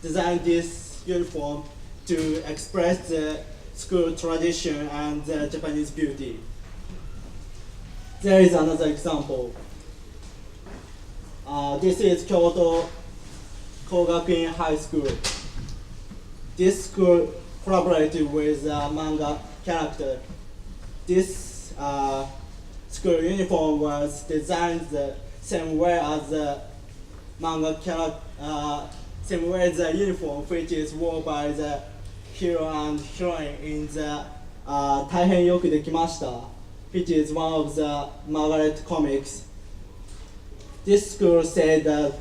designed this uniform to express the school tradition and the Japanese beauty. There is another example. This is Kyoto Kogakuen High School. This school collaborated with a manga character. This school uniform was designed the same way as the manga character, same way as the uniform which is worn by the hero and heroine in the Taihen Yoku Dekimashita, which is one of the Margaret comics. This school said that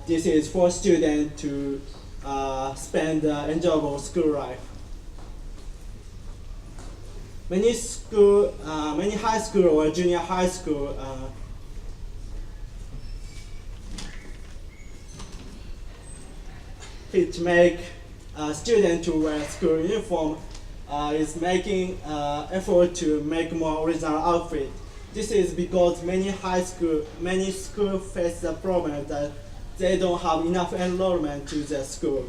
this is for students to spend enjoyable school life. Many high school or junior high school which make students to wear school uniform is making effort to make more original outfit. This is because many schools face the problem that they don't have enough enrollment to their school.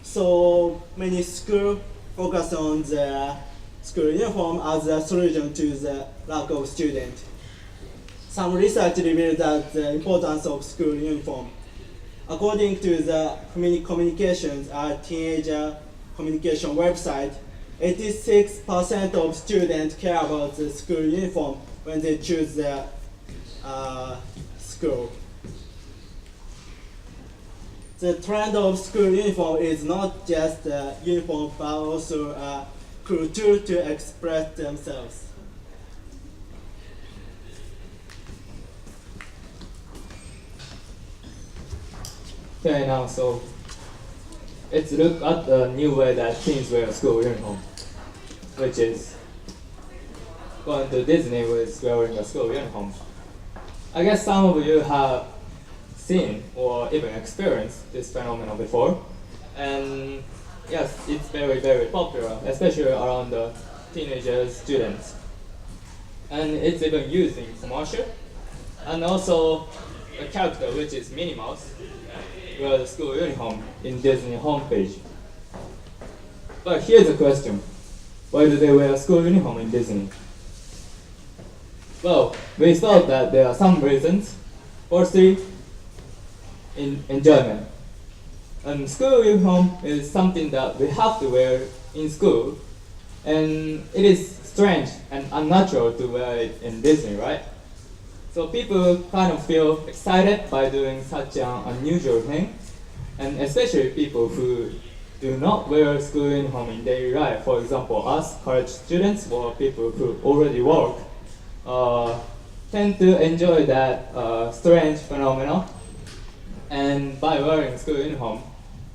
So many schools focus on the school uniform as a solution to the lack of students. Some research revealed that the importance of school uniform. According to the Communications, a teenager communication website, 86% of students care about the school uniform when they choose their school. The trend of school uniform is not just a uniform but also a culture to express themselves. Okay, now so let's look at the new way that teens wear school uniform, which is going to Disney with wearing a school uniform. I guess some of you have seen or even experienced this phenomenon before, and yes, it's very, very popular, especially around the teenagers, students. And it's even used in commercial. And also, a character which is Minnie Mouse wears the school uniform in Disney homepage. But here's the question: why do they wear a school uniform in Disney? Well, we thought that there are some reasons. Firstly, enjoyment. And school uniform is something that we have to wear in school, and it is strange and unnatural to wear it in Disney, right? So people kind of feel excited by doing such an unusual thing, and especially people who do not wear school uniform in daily life. For example, us college students or people who already work tend to enjoy that strange phenomenon. And by wearing school uniform,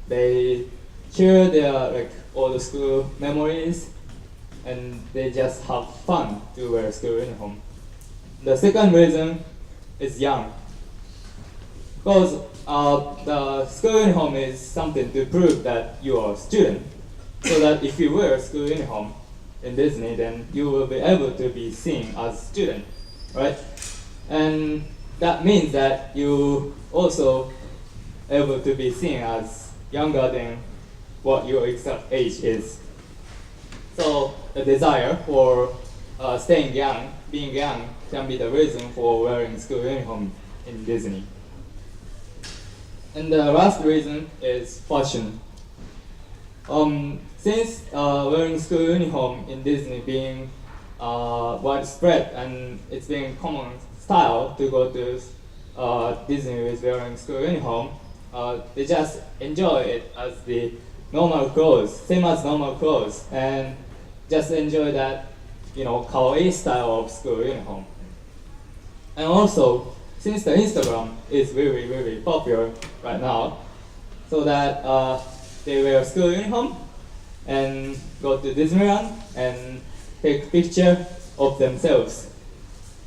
they share their old school memories, and they just have fun to wear school uniform. The second reason is young, because the school uniform is something to prove that you are a student. So that if you wear school uniform in Disney, then you will be able to be seen as a student, right? And that means that you also able to be seen as younger than what your exact age is. So the desire for staying young, being young, can be the reason for wearing school uniform in Disney. And the last reason is fashion. Since wearing school uniform in Disney being widespread and it's being common style to go to Disney with wearing school uniform, they just enjoy it as the normal clothes, same as normal clothes, and just enjoy that, kawaii style of school uniform. And also, since the Instagram is really, really popular right now, so that they wear school uniform and go to Disneyland and take picture of themselves,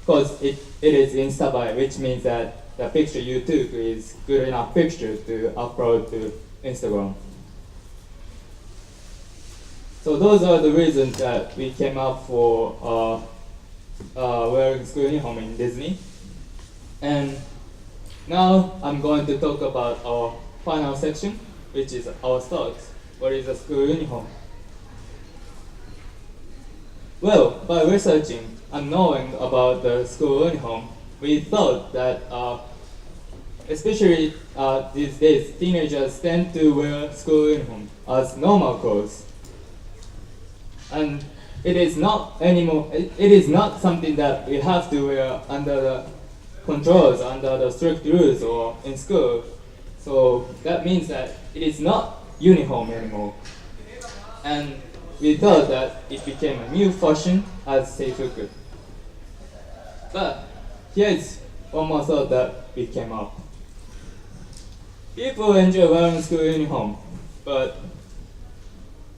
because it is Insta by, which means that the picture you took is good enough picture to upload to Instagram. So those are the reasons that we came up for wearing school uniform in Disney. And now I'm going to talk about our final section, which is our thoughts. What is a school uniform? Well, by researching and knowing about the school uniform, we thought that especially these days, teenagers tend to wear school uniform as normal clothes. And it is not anymore, it is not something that we have to wear under the controls, under the strict rules or in school. So that means that it is not uniform anymore. And we thought that it became a new fashion as seifuku. But here's one more thought that we came up. People enjoy wearing school uniform, but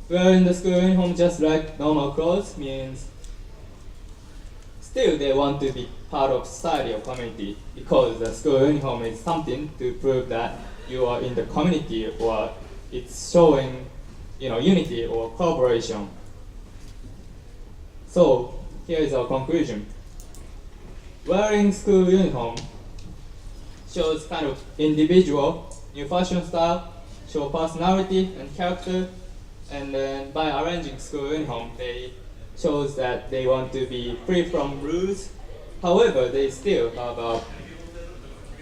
wearing the school uniform just like normal clothes means still they want to be part of society or community, because the school uniform is something to prove that you are in the community, or it's showing unity or cooperation. So here is our conclusion. Wearing school uniform shows kind of individual new fashion style, show personality and character, and then by arranging school uniform, they shows that they want to be free from rules. However, they still have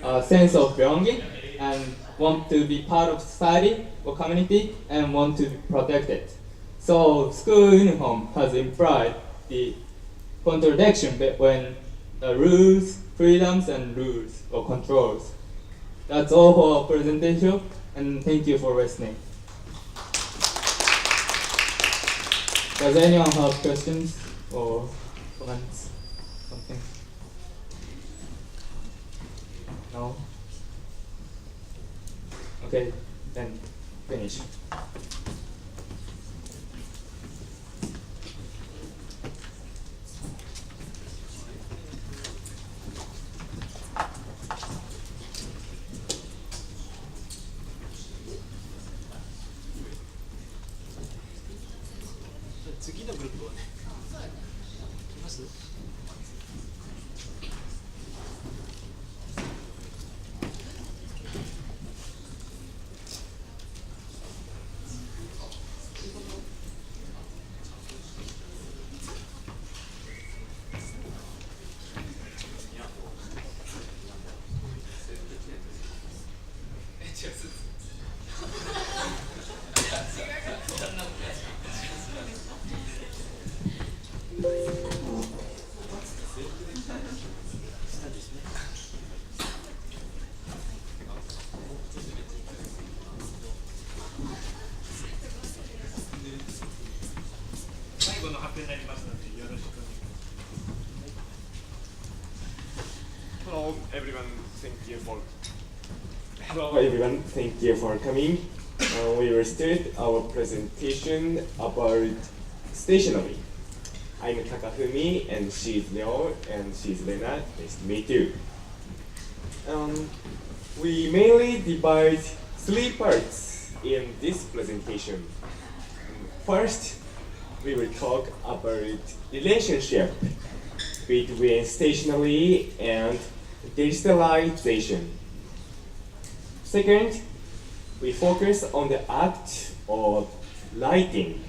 a sense of belonging and want to be part of society or community and want to be protected. So school uniform has implied the contradiction between the rules, freedoms, and rules or controls. That's all for our presentation, and thank you for listening. Does anyone have questions or comments? Something? No? Okay, then finish.次のグループはね、来ます？最後の発表になりますのでよろしくお願いします。 Hello everyone, thank you for coming. We will start our presentation about stationery. I'm Takafumi and she's Leo and she's Lena. Nice to meet you. We mainly divide three parts in this presentation. First, we will talk about relationship between stationery and digitalization. Second, we focus on the act of writing.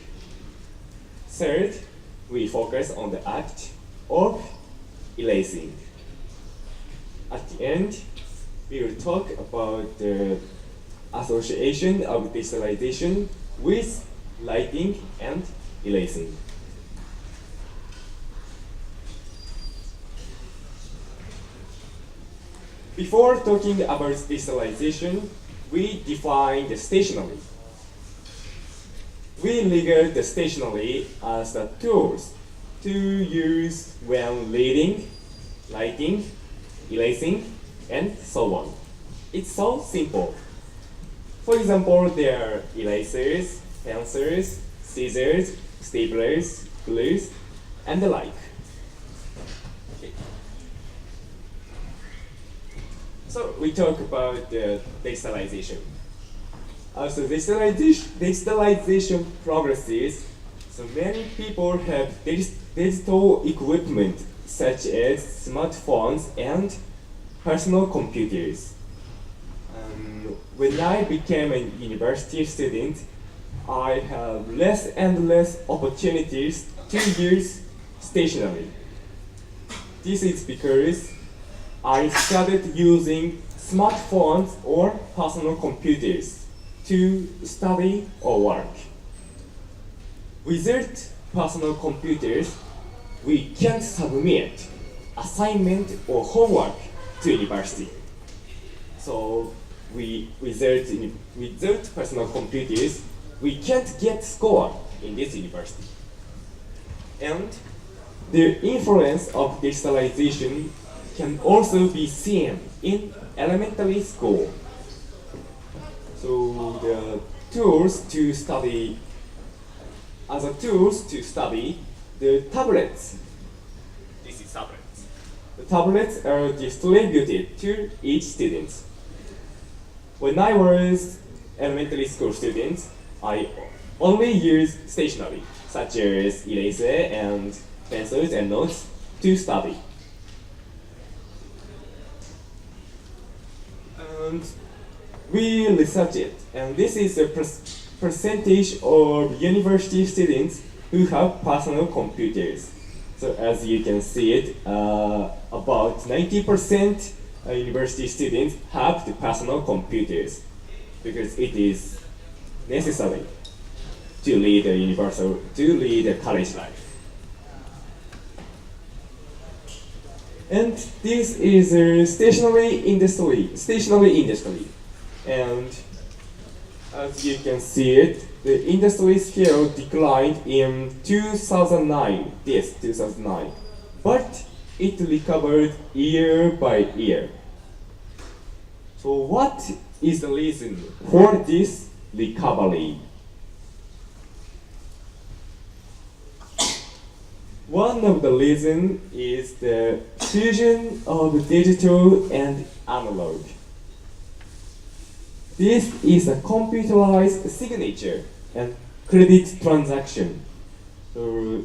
Third, we focus on the act of erasing. At the end, we will talk about the association of digitalization with writing and erasing. Before talking about digitalization, we define the stationery. We regard the stationery as the tools to use when reading, writing, erasing, and so on. It's so simple. For example, there are erasers, pencils, scissors, staplers, glues, and the like. Okay. So we talk about the digitalization. As the digitalization progresses, so many people have digital equipment such as smartphones and personal computers. When I became a university student, I have less and less opportunities to use stationery. This is because I started using smartphones or personal computers to study or work. Without personal computers, we can't submit assignment or homework to university. So without personal computers, we can't get score in this university. And the influence of digitalization can also be seen in elementary school. So the tools to study, the tablets. This is tablets. The tablets are distributed to each student. When I was elementary school student, I only use stationery, such as eraser and pencils and notes, to study. And we researched it, and this is a percentage of university students who have personal computers. So as you can see it, about 90% university students have the personal computers because it is necessary to lead a college life. And this is a stationery industry. And as you can see it, the industry scale declined in 2009, but it recovered year by year. So what is the reason for this recovery? One of the reasons is the fusion of digital and analog. This is a computerized signature and credit transaction. So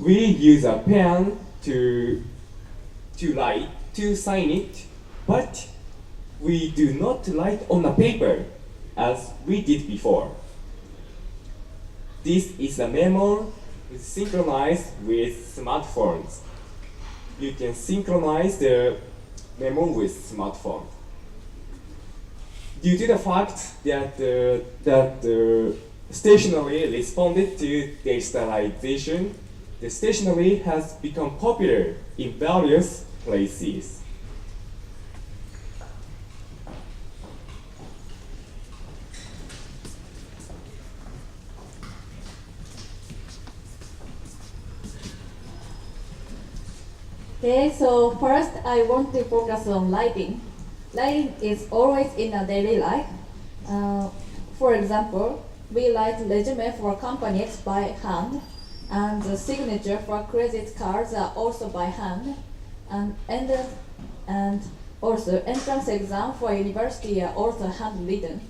we use a pen to sign it, but we do not write on a paper as we did before. This is a memo synchronized with smartphones. You can synchronize the memo with smartphone. Due to the fact that stationery responded to digitalization, the stationery has become popular in various places. Okay, so first I want to focus on lighting. Lighting is always in a daily life. For example, we write resume for companies by hand, and the signature for credit cards are also by hand, and also entrance exam for university are also handwritten.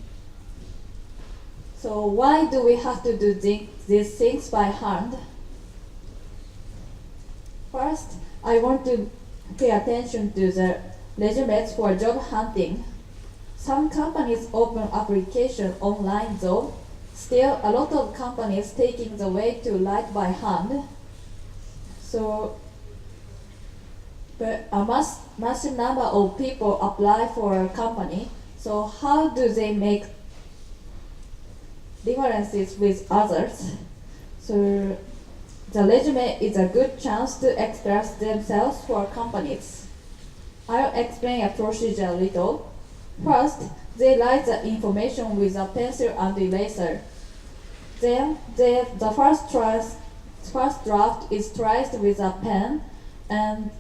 So why do we have to do these things by hand? First, I want to pay attention to the resumes for job hunting. Some companies open application online though. Still, a lot of companies taking the way to write by hand. So, but a massive number of people apply for a company. So how do they make differences with others? So the resume is a good chance to express themselves for companies. I'll explain a procedure a little. First, they write the information with a pencil and eraser. Then, the first draft is traced with a pen, and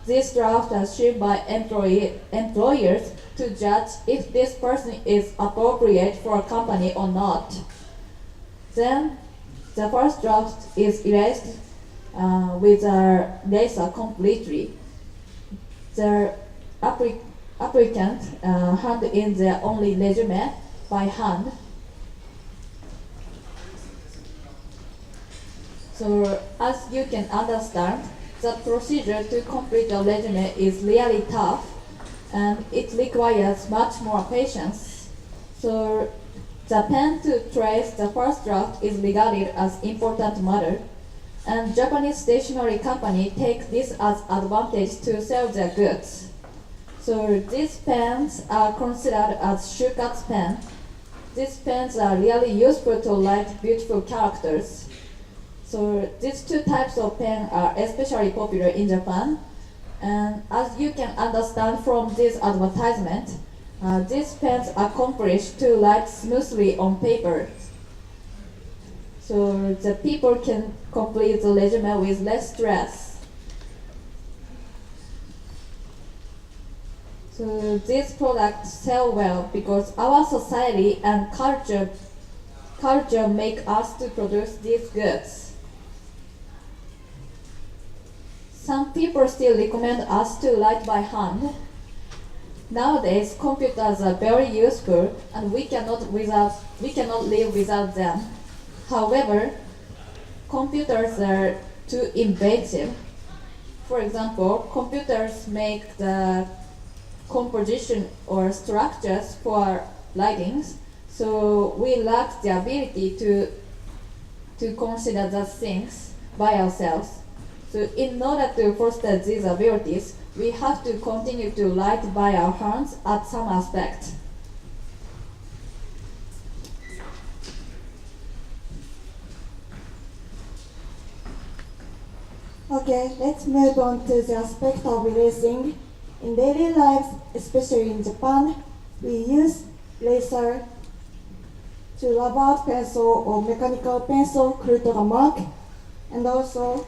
this draft is seen by employers to judge if this person is appropriate for a company or not. Then, the first draft is erased with a eraser completely. The applicant hand in their only resume by hand. So as you can understand, the procedure to complete a resume is really tough, and it requires much more patience. So the pen to trace the first draft is regarded as important matter, and Japanese stationery company take this as advantage to sell their goods. So these pens are considered as shukatsu pen. These pens are really useful to write beautiful characters. So these two types of pen are especially popular in Japan. And as you can understand from this advertisement, these pens accomplish to write smoothly on paper. So the people can complete the resume with less stress. So these products sell well because our society and culture make us to produce these goods. Some people still recommend us to write by hand. Nowadays, computers are very useful, and we cannot live without them. However, computers are too invasive. For example, computers make the composition or structures for writings, so we lack the ability to consider those things by ourselves. So in order to foster these abilities, we have to continue to write by our hands at some aspect. Okay, let's move on to the aspect of erasing. In daily life, especially in Japan, we use laser to rub out pencil or mechanical pencil clear to the mark, and also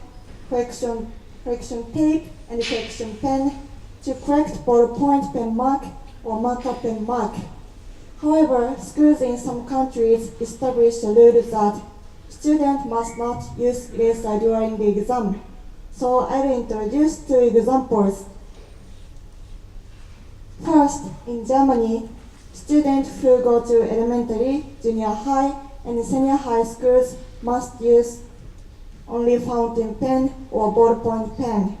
correction tape and correction pen to correct ballpoint pen mark or marker pen mark. However, schools in some countries establish a rule that students must not use eraser during the exam. So I will introduce two examples. First, in Germany, students who go to elementary, junior high, and senior high schools must use only fountain pen or ballpoint pen,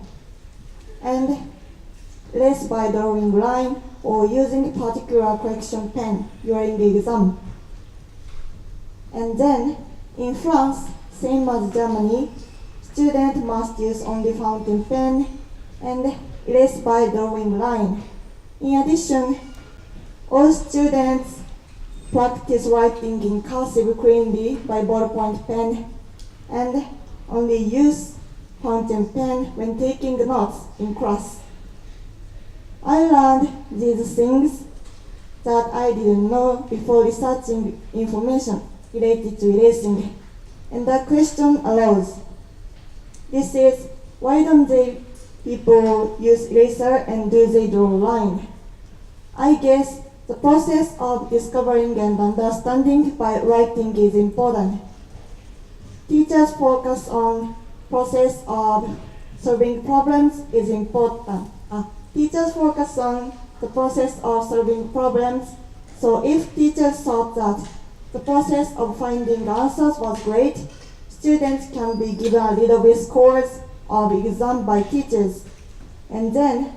and erase by drawing line or using particular correction pen during the exam. And then, in France, same as Germany, students must use only fountain pen and erase by drawing line. In addition, all students practice writing in cursive cleanly by ballpoint pen and only use fountain pen when taking notes in class. I learned these things that I didn't know before researching information related to erasing. And the question arose. This is, why don't people use eraser and do they draw line? I guess the process of discovering and understanding by writing is important. Teachers focus on process of solving problems is important. Teachers focus on the process of solving problems. So if teachers thought that the process of finding answers was great, students can be given a little bit scores of exam by teachers. And then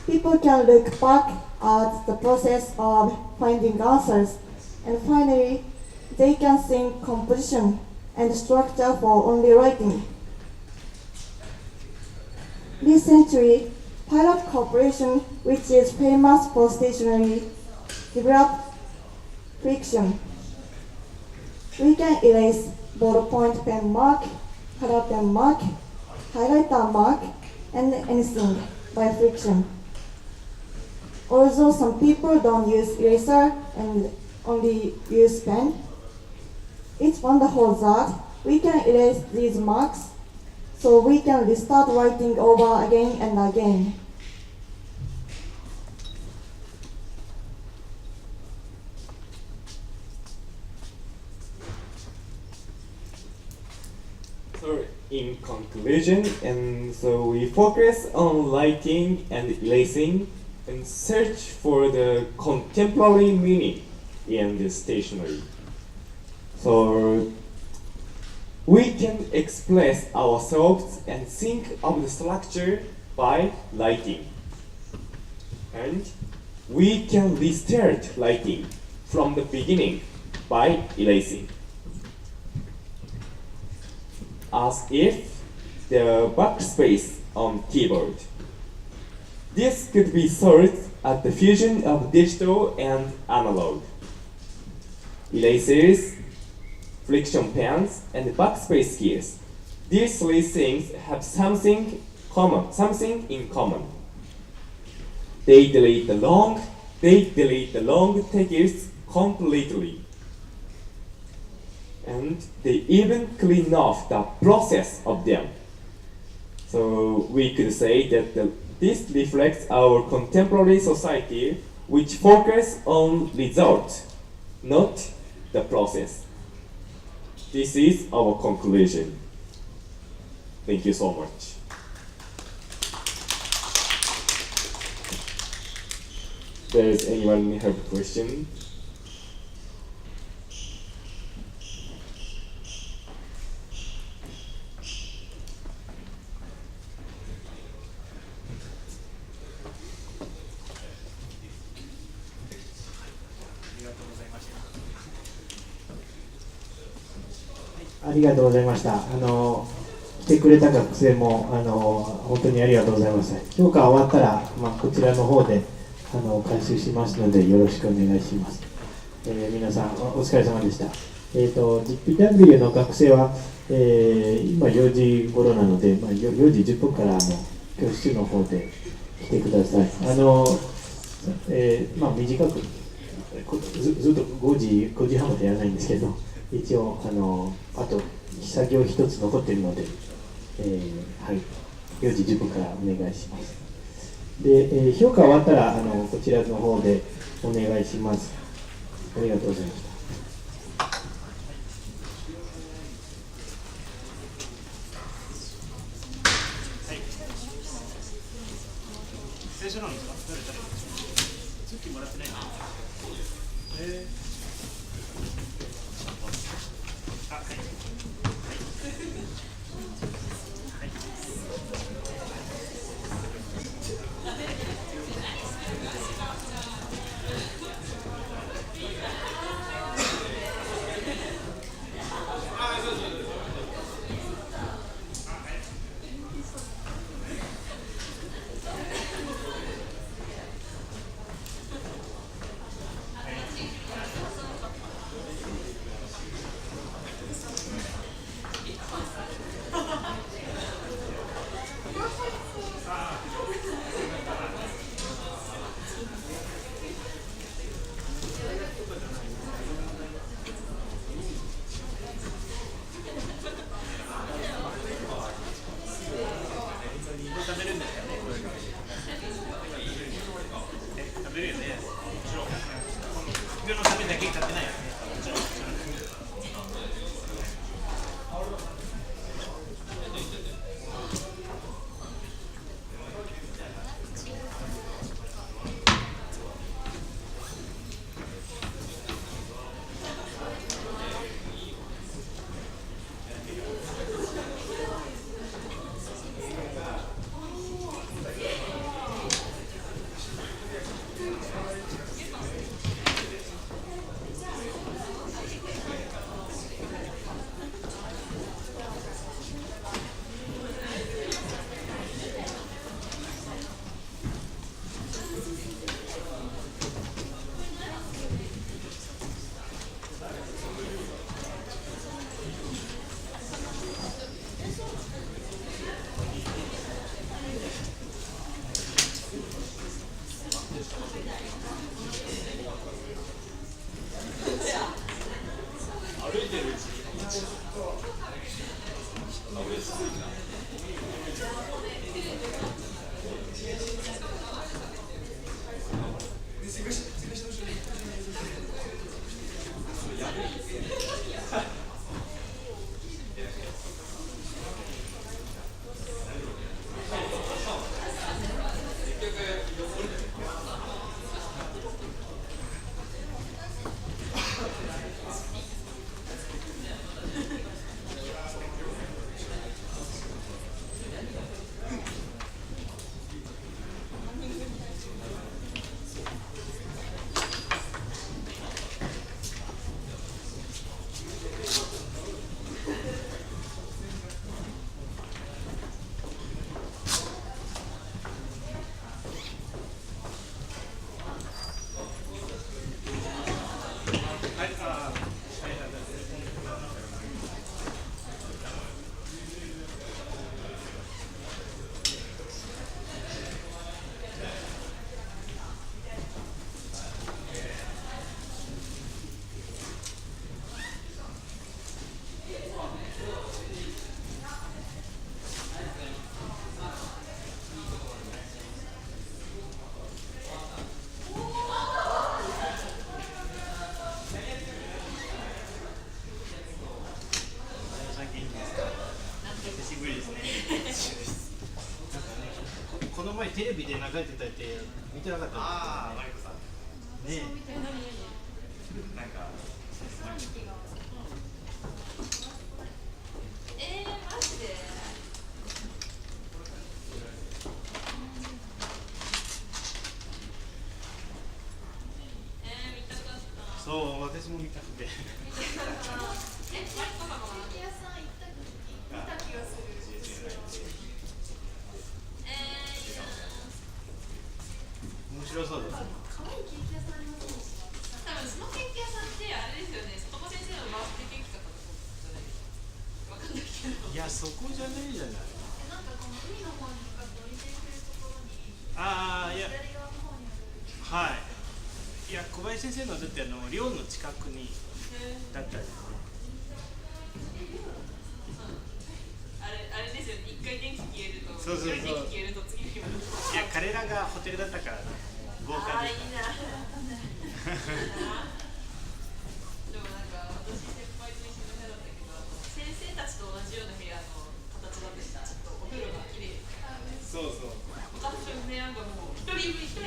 people can look back at the process of finding answers. And finally, they can think composition and structure for only writing. Recently, Pilot Corporation, which is famous for stationery, developed friction. We can erase ballpoint pen mark, color pen mark, highlighter mark, and anything by friction. Although some people don't use eraser and only use pen, it's wonderful that we can erase these marks so we can restart writing over again and again. So in conclusion, and so we focus on writing and erasing and search for the contemporary meaning in the stationery. So we can express ourselves and think of the structure by writing. And we can restart writing from the beginning by erasing. As if the backspace on keyboard. This could be solved at the fusion of digital and analog. Erasers, friction pens, and backspace keys. These three things have something in common. They delete the long texts completely. And they even clean off the process of them. So we could say that this reflects our contemporary society, which focuses on result, not the process. This is our conclusion. Thank you so much. Does anyone have a question?ありがとうございました。来てくれた学生も本当にありがとうございます。評価終わったら、こちらの方で回収しますのでよろしくお願いします。皆さんお疲れ様でした。Gpw の学生は、今4時頃なので、4時10分から教室の方で来てください。短くずっと5時半までやらないんですけど、一応あと作業一つ残っているので、はい、4時10分からお願いします。で、評価終わったらこちらの方でお願いします。ありがとうございました。最初なんですか？誰さっきもらってないの？あ、はい。食べるんですかね。食べるよね。もちろん。副業のためだけに買ってないよね。もちろん。この前テレビで流れてたって見てなかったんですけどね。ああ、マリコさん。ねなんか。マジで。見たかった。そう、私も見たくて。マリコさんはケーキ屋さん行った時見た気がする。面白そうです。可愛いケーキ屋さんありませんでした？多分そのケーキ屋さんってあれですよね。外間先生のバースデーケーキかとかじゃないですか。わかんないけど。いや、そこじゃないじゃない。なんかこの海の方に向かって降りていくところに。ああ、いや。左側の方にある。はい。いや、小林先生のだって寮の近くにだったんですね。あれですよね。一回電気消えると。そうそうそう。一回電気消えると次の日も。いや、彼らがホテルだったから豪華でした。いいな。と同じような部屋の形だったし、ちょっとお風呂が綺麗。そうそう。私ね、なんかもう一人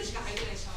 しか入れないシャ